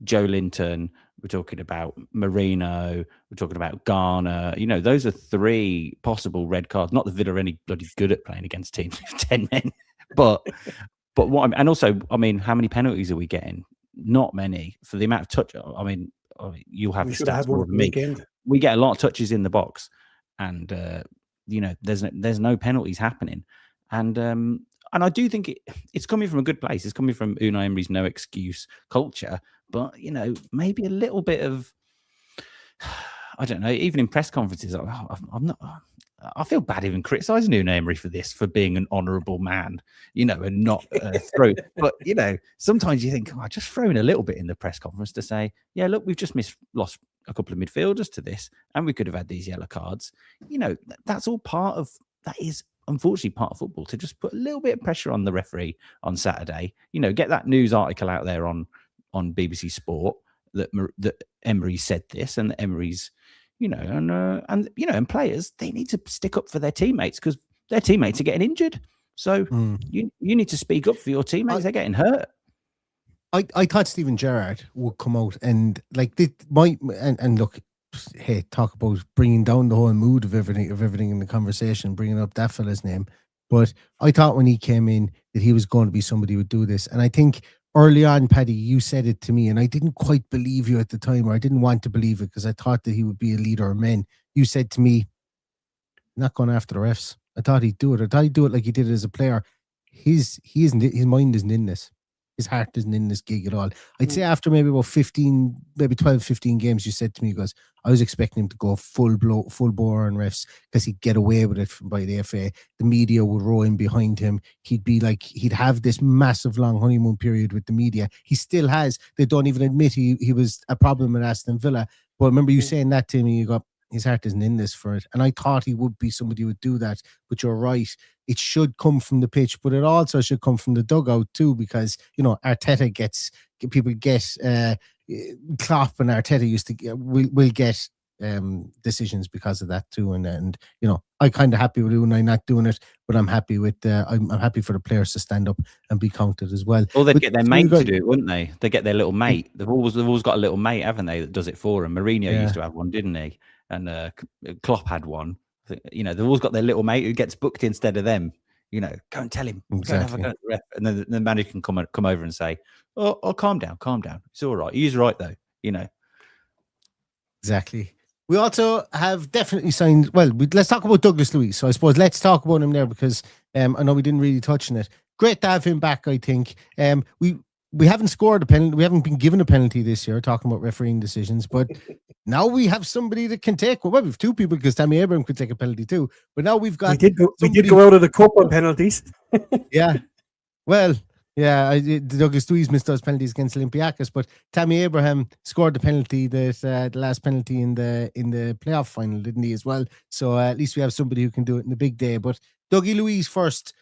Speaker 5: Joe Linton, we're talking about Marino, we're talking about Garner. You know, those are three possible red cards. Not that Villa are any bloody good at playing against teams with 10 men, but what? And also, I mean, how many penalties are we getting? Not many for the amount of touch. I mean, you'll have the stats more than me. We get a lot of touches in the box, and you know, there's no penalties happening, and I do think it's coming from a good place. It's coming from Unai Emery's no excuse culture, but you know, maybe a little bit of, I don't know, even in press conferences, I'm not. I feel bad even criticising Unai Emery for this, for being an honourable man, you know, and not throw. But you know, sometimes you think, just throw in a little bit in the press conference to say, yeah, look, we've just lost a couple of midfielders to this, and we could have had these yellow cards. You know, that's all part of that. Is unfortunately part of football, to just put a little bit of pressure on the referee on Saturday. You know, get that news article out there on BBC Sport that Emery said this, and that Emery's, you know, and you know, and players, they need to stick up for their teammates, because their teammates are getting injured. So you need to speak up for your teammates. They're getting hurt.
Speaker 3: I thought Steven Gerrard would come out and like and look, hey, talk about bringing down the whole mood of everything in the conversation, bringing up that fella's name. But I thought when he came in that he was going to be somebody who would do this. And I think early on, Paddy, you said it to me, and I didn't quite believe you at the time, or I didn't want to believe it, because I thought that he would be a leader of men. You said to me, not going after the refs. I thought he'd do it. I thought he'd do it like he did it as a player. His mind isn't in this. His heart isn't in this gig at all. I'd say after maybe about 12, 15 games, you said to me, because I was expecting him to go full bore on refs, because he'd get away with it by the FA. The media would row in behind him. He'd have this massive long honeymoon period with the media. He still has. They don't even admit he was a problem at Aston Villa. But remember you saying that to me, you go, his heart isn't in this for it. And I thought he would be somebody who would do that. But you're right. It should come from the pitch, but it also should come from the dugout too, because, you know, Arteta people get Klopp and Arteta will get decisions because of that too. And you know, I'm kind of happy with Unai not doing it, but I'm happy with I'm happy for the players to stand up and be counted as well.
Speaker 5: Or they'd get their mate to do it, wouldn't they? They get their little mate. They've always got a little mate, haven't they, that does it for them. Mourinho used to have one, didn't he? And Klopp had one You know, they've always got their little mate who gets booked instead of them. You know, go and tell him. Go and have a go at the ref. And then the manager can come over and say, oh, calm down. It's all right. He's right, though, you know.
Speaker 3: Exactly. We also have definitely signed. Well, let's talk about Douglas Luiz. So I suppose let's talk about him there because I know we didn't really touch on it. Great to have him back, I think. We haven't scored a penalty. We haven't been given a penalty this year, talking about refereeing decisions. But now we have somebody that can take. Well, we have two people because Tammy Abraham could take a penalty too. But now we've got.
Speaker 4: We did go out of the cup on penalties.
Speaker 3: Yeah. Well, yeah, Douglas Luiz missed those penalties against Olympiacos, but Tammy Abraham scored the penalty the last penalty in the playoff final, didn't he, as well? So at least we have somebody who can do it in the big day. But Dougie Luiz first,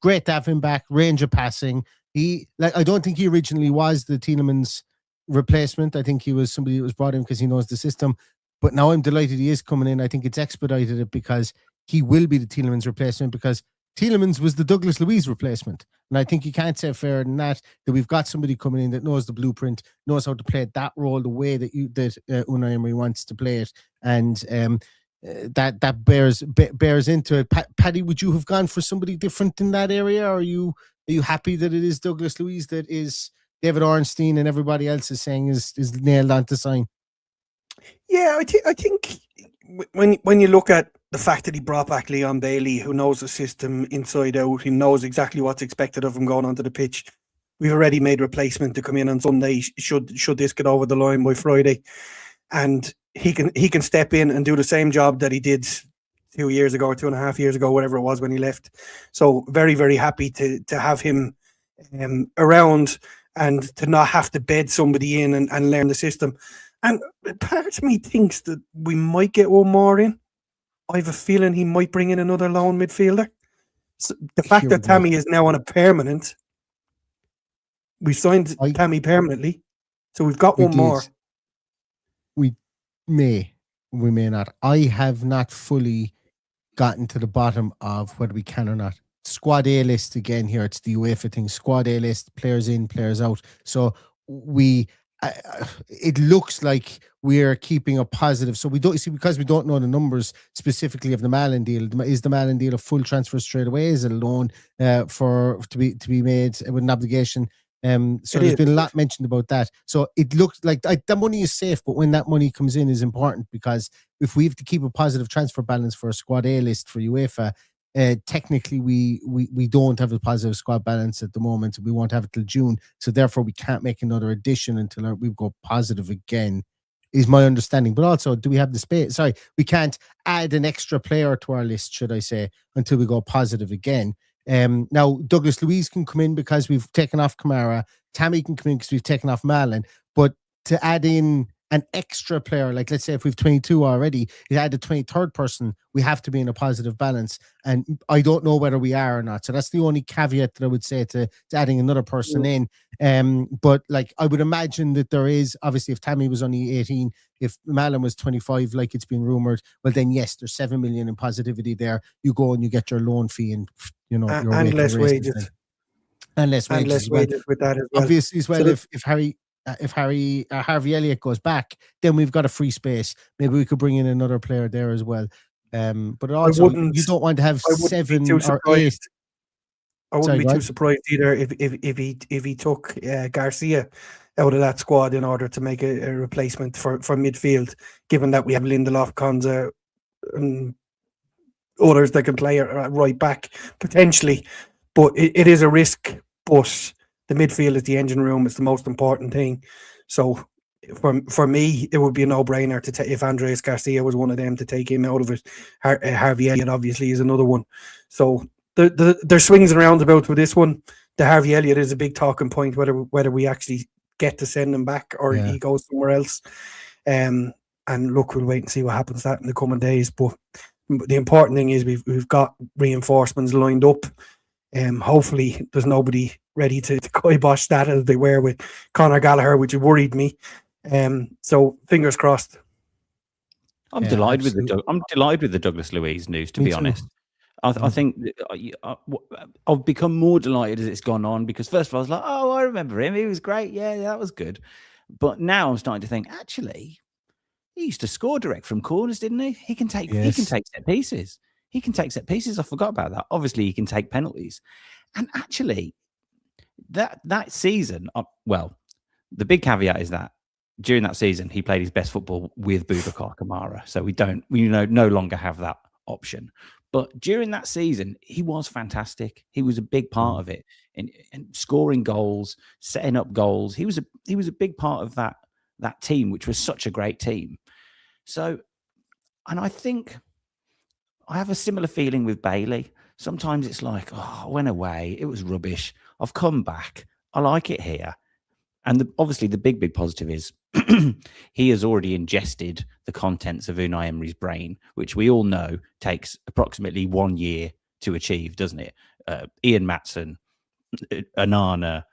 Speaker 3: great to have him back, range of passing. I don't think he originally was the Tielemans replacement. I think he was somebody that was brought in because he knows the system. But now I'm delighted he is coming in. I think it's expedited it because he will be the Tielemans replacement because Tielemans was the Douglas Luiz replacement. And I think you can't say fairer than that we've got somebody coming in that knows the blueprint, knows how to play that role the way that Unai Emery wants to play it. And that bears into it. Paddy, would you have gone for somebody different in that area? Or are you happy that it is Douglas Luiz that is David Ornstein and everybody else is saying is nailed on to sign?
Speaker 4: Yeah, I think when you look at the fact that he brought back Leon Bailey, who knows the system inside out, he knows exactly what's expected of him going onto the pitch. We've already made replacement to come in on Sunday. Should this get over the line by Friday, and he can step in and do the same job that he did 2 years ago or 2.5 years ago, whatever it was when he left. So very, very happy to have him around and to not have to bed somebody in and learn the system. And part of me thinks that we might get one more in. I have a feeling he might bring in another lone midfielder. So the fact that Tammy is now on a permanent, we signed Tammy permanently, so we've got one more.
Speaker 3: We may not. I have not fully gotten to the bottom of whether we can or not. Squad A list again here. It's the UEFA thing. Squad A list, players in, players out. So it looks like we're keeping a positive. So we don't see, because we don't know the numbers specifically of the Malin deal. Is the Malin deal a full transfer straight away? Is it a loan to be made with an obligation? So there's been a lot mentioned about that. So it looks like the money is safe, but when that money comes in is important, because if we have to keep a positive transfer balance for a squad A list for UEFA, technically we don't have a positive squad balance at the moment. We won't have it till June, so therefore we can't make another addition until we go positive again, is my understanding. But also, do we have the space? Sorry, we can't add an extra player to our list, should I say, until we go positive again. Now Douglas Luiz can come in because we've taken off Kamara. Tammy can come in because we've taken off Malin. But to add in an extra player, like let's say if we've 22 already, you add a 23rd person, we have to be in a positive balance. And I don't know whether we are or not. So that's the only caveat that I would say to adding another person in. But like, I would imagine that there is, obviously, if Tammy was only 18, if Malin was 25, like it's been rumored, well then yes, there's 7 million in positivity there. You go and you get your loan fee and your
Speaker 4: and less wages.
Speaker 3: And less wages
Speaker 4: with that as well.
Speaker 3: Obviously as well, so if Harvey Elliott goes back, then we've got a free space. Maybe we could bring in another player there as well. But also, you don't want to have 7 or 8.
Speaker 4: I wouldn't be too surprised either if he took Garcia out of that squad in order to make a replacement for midfield, given that we have Lindelof, Konza, and others that can play right back potentially. But it is a risk. But the midfield is the engine room. It's the most important thing. So for me, it would be a no-brainer to take, if Andreas Garcia was one of them, to take him out of it. Harvey Elliott obviously is another one. So there's swings and roundabouts with this one. The Harvey Elliott is a big talking point, whether we actually get to send him back or he goes somewhere else. And look, we'll wait and see what happens to that in the coming days. But the important thing is we've got reinforcements lined up. Hopefully there's nobody ready to kibosh that as they were with Conor Gallagher, which worried me. So fingers crossed.
Speaker 5: I'm delighted with the Douglas Luiz news, to be honest. I think I've become more delighted as it's gone on, because first of all I was like, oh, I remember him, he was great, yeah, that was good. But now I'm starting to think, actually, He used to score direct from corners, didn't he? He can take
Speaker 3: Yes.
Speaker 5: set pieces. He can take set pieces. I forgot about that. Obviously, he can take penalties. And actually, that season, well, the big caveat is that during that season, he played his best football with Boubacar Kamara. So we no longer have that option. But during that season, he was fantastic. He was a big part of it, and scoring goals, setting up goals. He was a big part of that team, which was such a great team. So, and I think I have a similar feeling with Bailey. Sometimes it's like, oh, I went away. It was rubbish. I've come back. I like it here. And obviously the big positive is he has already ingested the contents of Unai Emery's brain, which we all know takes approximately 1 year to achieve, doesn't it? Ian Maatson, Onana,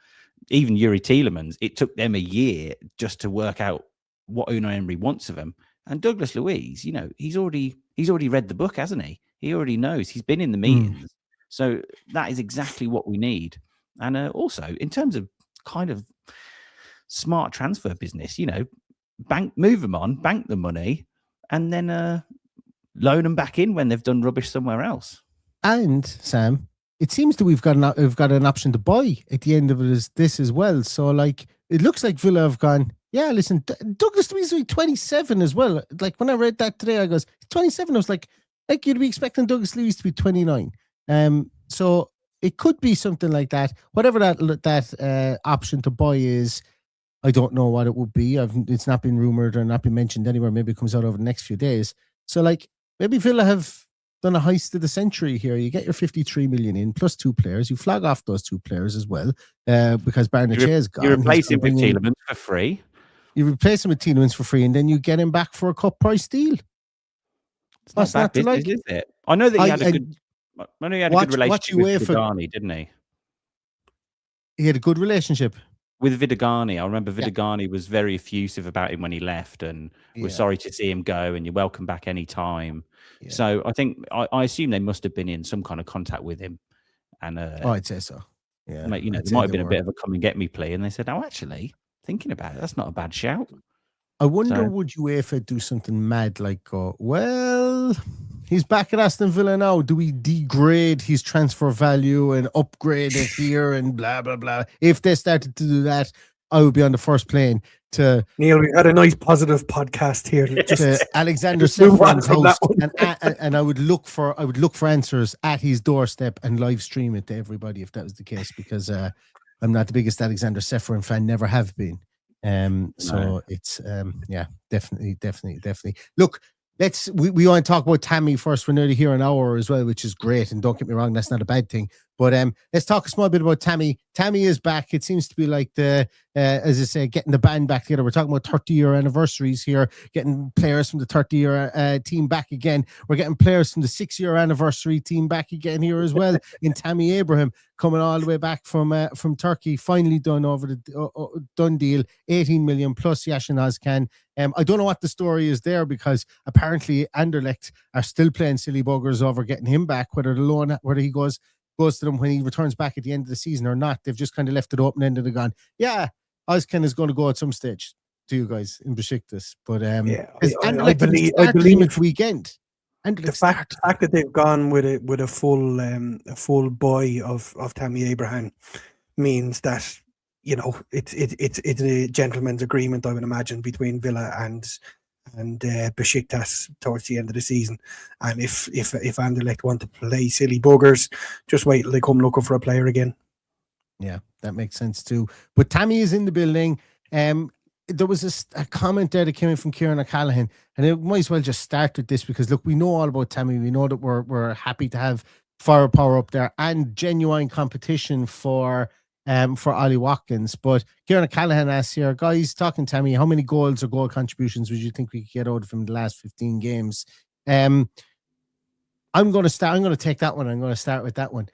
Speaker 5: even Yuri Tielemans, it took them a year just to work out what Unai Emery wants of them. And Douglas Luiz, he's already read the book, hasn't he? He already knows. He's been in the meetings. So that is exactly what we need. And also, in terms of kind of smart transfer business, move them on, bank the money, and then loan them back in when they've done rubbish somewhere else.
Speaker 3: And Sam, it seems that we've got an option to buy at the end of this as well. So like, it looks like Villa have gone, yeah, listen, Douglas Luiz is 27 as well. Like when I read that today, I goes, 27. I was like you'd be expecting Douglas Luiz to be 29. So it could be something like that. Whatever that option to buy is, I don't know what it would be. It's not been rumored or not been mentioned anywhere. Maybe it comes out over the next few days. So like maybe Villa have done a heist of the century here. You get your 53 million in plus 2 players. You flag off those 2 players as well because Barnett is gone.
Speaker 5: You replace him with Tielemans for free.
Speaker 3: You replace him with Tielemans for free, and then you get him back for a cut price deal.
Speaker 5: It's not bad business, is it? I know that he had a good. I know he had a good relationship with Vidagani, didn't he?
Speaker 3: He had a good relationship
Speaker 5: with Vidagani. I remember Vidagani was very effusive about him when he left, and was sorry to see him go, and you're welcome back any time. Yeah. So I think I assume they must have been in some kind of contact with him, and
Speaker 3: I'd say so. Yeah,
Speaker 5: there might have been a bit of a come and get me plea, and they said, "Oh, actually, thinking about it, that's not a bad shout."
Speaker 3: I wonder, would UEFA do something mad like go, well, he's back at Aston Villa now. Do we degrade his transfer value and upgrade it here and blah, blah, blah? If they started to do that, I would be on the first plane to...
Speaker 4: Neil, we had a nice positive podcast here.
Speaker 3: To Alexander Sefran's host, and I would look for answers at his doorstep and live stream it to everybody if that was the case, because I'm not the biggest Alexander Sefran fan, never have been. So it's definitely. Look, we want to talk about Tammy first. We're nearly here an hour as well, which is great. And don't get me wrong, that's not a bad thing. But let's talk a small bit about Tammy. Tammy is back. It seems to be like as I say, getting the band back together. We're talking about 30-year anniversaries here, getting players from the 30-year team back again. We're getting players from the 6-year anniversary team back again here as well. In Tammy Abraham coming all the way back from Turkey, finally done over the done deal, 18 million plus Yashin Özkan. I don't know what the story is there, because apparently Anderlecht are still playing silly buggers over getting him back, whether he goes to them when he returns back at the end of the season or not. They've just kind of left it open-ended and gone, yeah, Özkan is going to go at some stage to you guys in Besiktas. But
Speaker 4: I believe
Speaker 3: weekend. And
Speaker 4: the fact that they've gone with a full buy of Tammy Abraham means that it's a gentleman's agreement, I would imagine, between Villa and Besiktas towards the end of the season. And if Anderlecht want to play silly buggers, just wait till they come looking for a player again.
Speaker 3: Yeah, that makes sense too. But Tammy is in the building. There was a comment there that came in from Kieran O'Callaghan, and it might as well just start with this, because look, we know all about Tammy. We know that we're happy to have firepower up there and genuine competition for Ollie Watkins. But Kieran O'Callaghan asks here, guys, talking Tammy, how many goals or goal contributions would you think we could get out of him in the last 15 games? I'm going to take that one. I'm going to start with that one.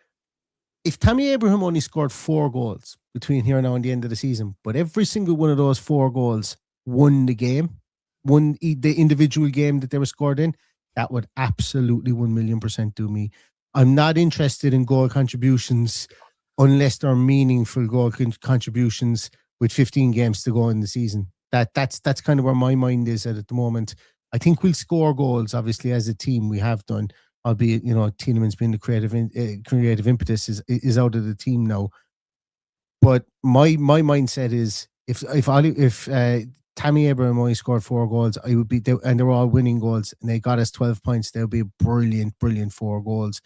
Speaker 3: If Tammy Abraham only scored 4 goals between here now and the end of the season, but every single one of those 4 goals won the game, won the individual game that they were scored in, that would absolutely 1,000,000% do me. I'm not interested in goal contributions unless they're meaningful goal contributions with 15 games to go in the season. That's kind of where my mind is at the moment. I think we'll score goals, obviously, as a team. We have done, albeit, Tielemans being the creative impetus is out of the team now. But my mindset is if Tammy Abraham only scored 4 goals, I would be, and they're all winning goals, and they got us 12 points. They'll be a brilliant 4 goals.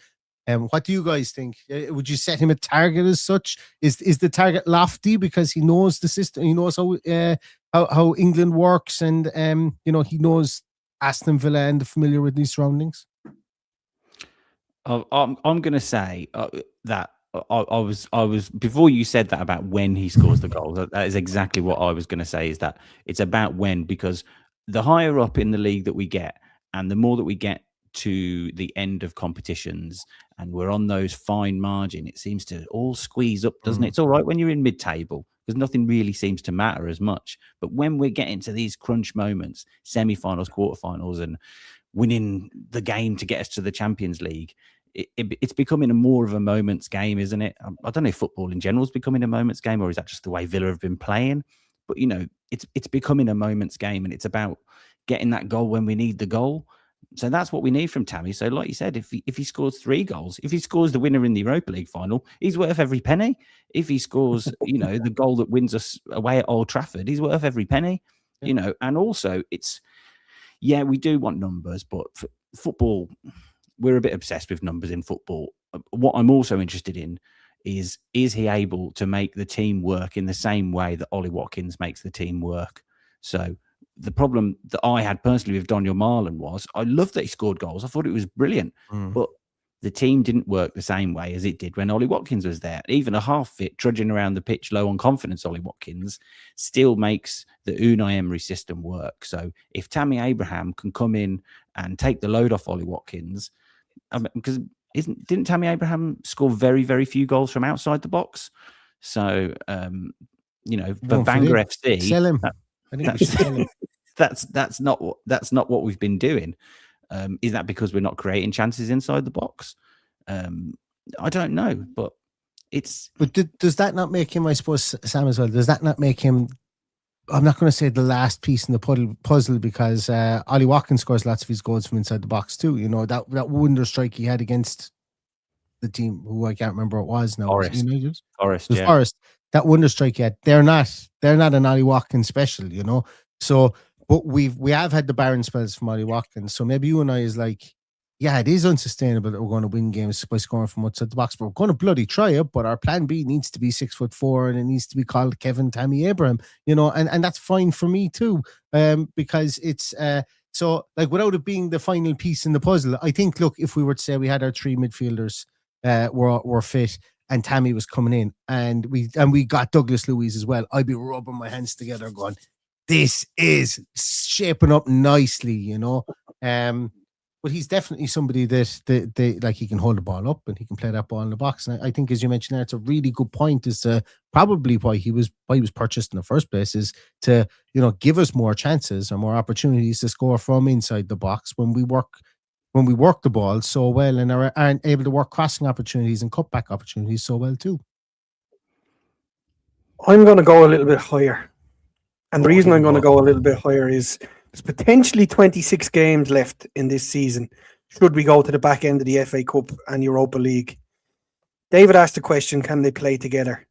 Speaker 3: What do you guys think? Would you set him a target as such? Is the target lofty because he knows the system? He knows how England works, and he knows Aston Villa and familiar with these surroundings.
Speaker 5: I'm going to say that I was before you said that about when he scores the goals. That is exactly what I was going to say. Is that it's about when, because the higher up in the league that we get, and the more that we get to the end of competitions, and we're on those fine margin, it seems to all squeeze up, doesn't it? It's all right when you're in mid-table because nothing really seems to matter as much. But when we're getting to these crunch moments, semi-finals, quarterfinals, and winning the game to get us to the Champions League, it's becoming more of a moments game, isn't it? I don't know if football in general is becoming a moments game, or is that just the way Villa have been playing? But, it's becoming a moments game, and it's about getting that goal when we need the goal. So that's what we need from Tammy. So like you said, if he scores 3 goals, if he scores the winner in the Europa League final, he's worth every penny. If he scores, the goal that wins us away at Old Trafford, he's worth every penny. And also we do want numbers, but for football, we're a bit obsessed with numbers in football. What I'm also interested in is he able to make the team work in the same way that Ollie Watkins makes the team work? So the problem that I had personally with Daniel Marlon was I loved that he scored goals. I thought it was brilliant, but the team didn't work the same way as it did when Ollie Watkins was there. Even a half-fit, trudging around the pitch, low on confidence Ollie Watkins still makes the Unai Emery system work. So if Tammy Abraham can come in and take the load off Ollie Watkins, because didn't Tammy Abraham score very, very few goals from outside the box? So, for Bangor FC,
Speaker 3: sell him. I think we should sell him.
Speaker 5: That's not what we've been doing. Is that because we're not creating chances inside the box? I don't know, but it's.
Speaker 3: But does that not make him? I suppose, Sam, as well. Does that not make him? I'm not going to say the last piece in the puzzle, because Ollie Watkins scores lots of his goals from inside the box too. That wonder strike he had against the team, who I can't remember what it was now.
Speaker 5: Forest.
Speaker 3: Forest. That wonder strike he had. They're not an Ollie Watkins special, So, but we have had the barren spells from Ollie Watkins. So maybe you and I is like, yeah, it is unsustainable that we're going to win games by scoring from outside the box, but we're going to bloody try it. But our plan B needs to be 6'4", and it needs to be called Kevin Tammy Abraham, and that's fine for me too, because it's so like without it being the final piece in the puzzle. I think, look, if we were to say we had our 3 midfielders were fit and Tammy was coming in, and we got Douglas Luiz as well, I'd be rubbing my hands together going, this is shaping up nicely, But he's definitely somebody that like, he can hold the ball up and he can play that ball in the box. And I think, as you mentioned there, it's a really good point as to probably why he was purchased in the first place, is to, give us more chances or more opportunities to score from inside the box when we work the ball so well and aren't able to work crossing opportunities and cutback opportunities so well too.
Speaker 4: I'm going to go a little bit higher. And the reason I'm going to go a little bit higher is there's potentially 26 games left in this season, should we go to the back end of the FA Cup and Europa League. David asked the question, can they play together?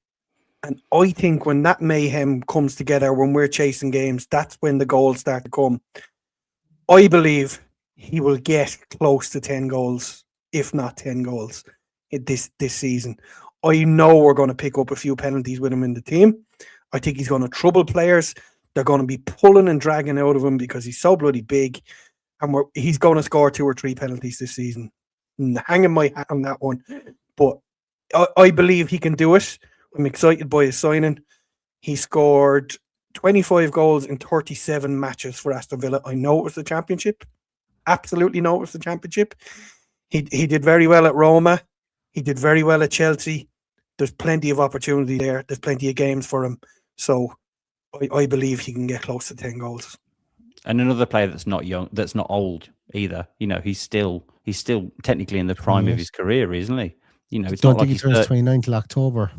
Speaker 4: And I think when that mayhem comes together, when we're chasing games, that's when the goals start to come. I believe he will get close to 10 goals, if not 10 goals, this season. I know we're going to pick up a few penalties with him in the team. I think he's going to trouble players. They're going to be pulling and dragging out of him because he's so bloody big, and he's going to score 2 or 3 penalties this season. I'm hanging my hat on that one, but I believe he can do it. I'm excited by his signing. He scored 25 goals in 37 matches for Aston Villa. I know it was the Championship. Absolutely know it was the Championship. He did very well at Roma. He did very well at Chelsea. There's plenty of opportunity there. There's plenty of games for him. So I believe he can get close to 10 goals.
Speaker 5: And another player that's not young, that's not old either. He's still technically in the prime of his career, isn't he? It's
Speaker 3: don't
Speaker 5: not
Speaker 3: think
Speaker 5: like
Speaker 3: he turns 29 till October.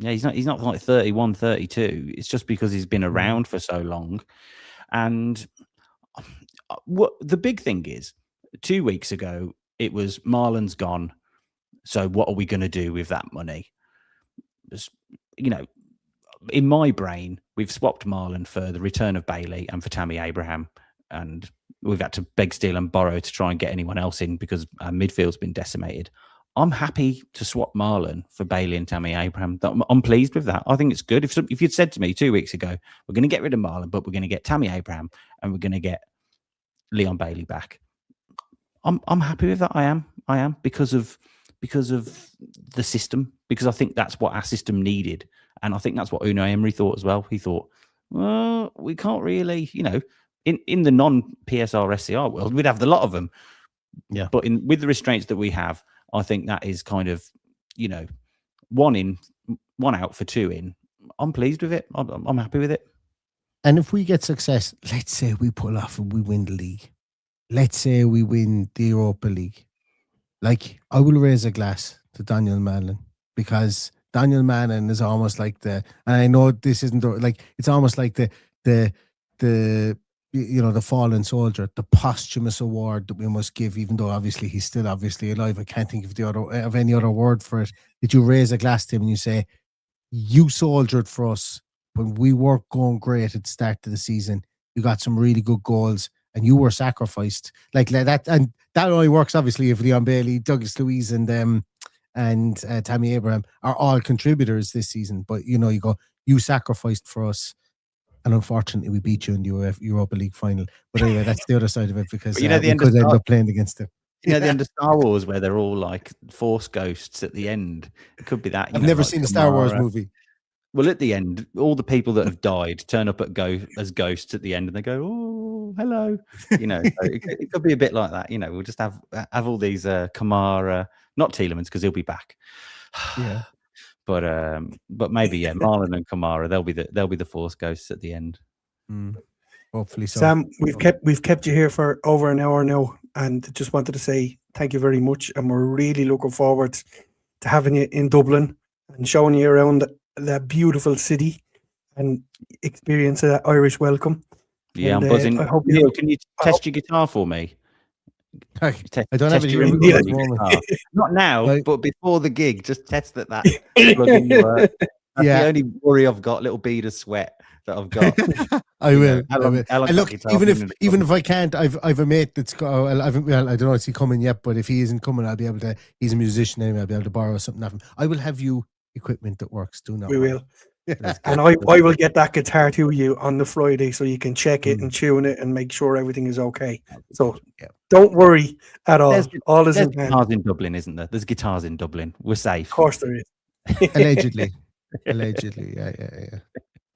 Speaker 5: Yeah, he's not like 31, 32. It's just because he's been around for so long. And what the big thing is, 2 weeks ago, it was Marlon's gone. So what are we going to do with that money? You know, in my brain, we've swapped Marlon for the return of Bailey and for Tammy Abraham. And we've had to beg, steal and borrow to try and get anyone else in because our midfield's been decimated. I'm happy to swap Marlon for Bailey and Tammy Abraham. I'm pleased with that. I think it's good. If you'd said to me 2 weeks ago, we're going to get rid of Marlon, but we're going to get Tammy Abraham and we're going to get Leon Bailey back, I'm happy with that. I am because of the system, because I think that's what our system needed, and I think that's what Unai Emery thought as well. He thought, well, we can't really, in the non-PSR SCR world, we'd have the lot of them.
Speaker 3: Yeah,
Speaker 5: but with the restraints that we have, I think that is kind of, one in, one out for two in. I'm pleased with it. I'm happy with it.
Speaker 3: And if we get success, let's say we pull off and we win the league. Let's say we win the Europa League. Like, I will raise a glass to Daniel Mallon, because Daniel Mallon is almost like and I know this isn't like, it's almost like the fallen soldier, the posthumous award that we must give, even though obviously he's still obviously alive. I can't think of any other word for it. That you raise a glass to him and you say, you soldiered for us when we weren't going great at the start of the season. You got some really good goals and you were sacrificed like that. And that only works obviously if Leon Bailey, Douglas Luiz and Tammy Abraham are all contributors this season. But you go, you sacrificed for us. And unfortunately, we beat you in the Europa League final. But anyway, that's the other side of it, because we could end up playing against them.
Speaker 5: The end of Star Wars, where they're all like Force ghosts at the end. It could be that.
Speaker 3: I've never seen a Star Wars movie.
Speaker 5: Well, at the end, all the people that have died turn up as ghosts at the end, and they go, "Oh, hello." So it could be a bit like that. We'll just have all these Kamara, not Tielemans, because he'll be back.
Speaker 3: Yeah.
Speaker 5: But maybe Marlon and Kamara, they'll be the Force ghosts at the end.
Speaker 3: Hopefully so.
Speaker 4: Sam, we've kept you here for over an hour now, and just wanted to say thank you very much, and we're really looking forward to having you in Dublin and showing you around that beautiful city and experience that Irish welcome.
Speaker 5: Yeah,
Speaker 4: and,
Speaker 5: I'm buzzing.
Speaker 4: I hope
Speaker 5: Neil, can you test your guitar for me?
Speaker 3: I don't have it in
Speaker 5: the moment. Not now, but before the gig, just test that plug-in works. That's the only worry I've got, little bead of sweat that I've got.
Speaker 3: I will. And look, even if I can't, I've a mate that's got. I don't know if he's coming yet, but if he isn't coming, I'll be able to. He's a musician anyway. I'll be able to borrow something off him. I will have you equipment that works. Do not.
Speaker 4: We will. And I will get that guitar to you on the Friday, so you can check it and tune it and make sure everything is okay. So don't worry at all. All is in hand.
Speaker 5: There's guitars in Dublin, isn't there? There's guitars in Dublin. We're safe.
Speaker 4: Of course there is.
Speaker 3: Allegedly, yeah.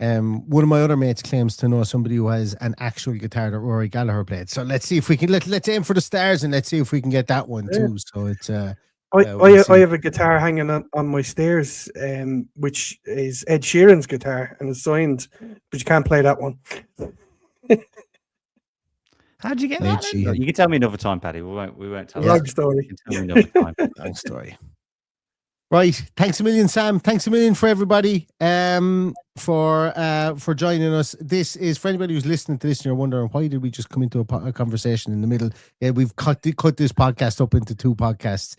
Speaker 3: One of my other mates claims to know somebody who has an actual guitar that Rory Gallagher played. So let's see if we can let's aim for the stars and let's see if we can get that one too. So it's
Speaker 4: I have a guitar hanging on my stairs, which is Ed Sheeran's guitar, and it's signed, but you can't play that one.
Speaker 5: How'd you get that? You can tell me another time, Paddy. We won't tell.
Speaker 4: Long story.
Speaker 5: You can tell me another time.
Speaker 3: Long story. Right. Thanks a million, Sam. Thanks a million for everybody for joining us. This is for anybody who's listening to this and you're wondering, why did we just come into a conversation in the middle? We've cut this podcast up into two podcasts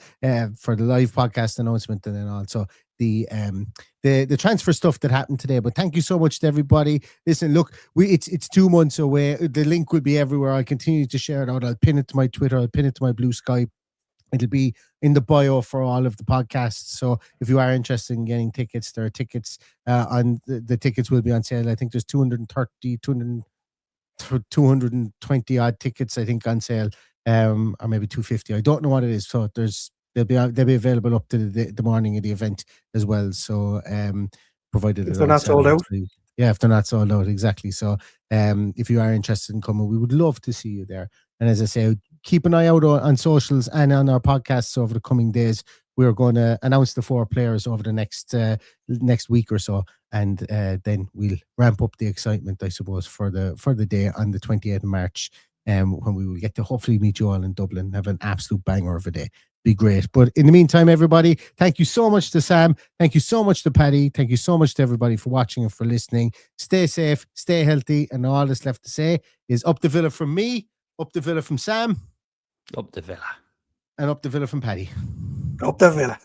Speaker 3: for the live podcast announcement, and then also the transfer stuff that happened today. But thank you so much to everybody. Listen, look, it's 2 months away. The link will be everywhere. I'll continue to share it out. I'll pin it to my Twitter. I'll pin it to my Blue Sky. It'll be in the bio for all of the podcasts. So if you are interested in getting tickets, there are tickets on the tickets will be on sale. I think there's 220 odd tickets, I think, on sale, or maybe 250. I don't know what it is. So they'll be available up to the morning of the event as well. So provided
Speaker 4: if they're not sold out.
Speaker 3: Yeah, if they're not sold out, exactly. So if you are interested in coming, we would love to see you there. And as I say, keep an eye out on socials and on our podcasts over the coming days. We're going to announce the 4 players over the next week or so, and then we'll ramp up the excitement, I suppose, for the day on the 28th of March, when we will get to hopefully meet you all in Dublin and have an absolute banger of a day. be great. But in the meantime, everybody, thank you so much to Sam. Thank you so much to Paddy. Thank you so much to everybody for watching and for listening. Stay safe, stay healthy, and all that's left to say is up the Villa from me, up the Villa from Sam,
Speaker 5: Up the Villa.
Speaker 3: and up the Villa from Paddy.
Speaker 4: Up the Villa.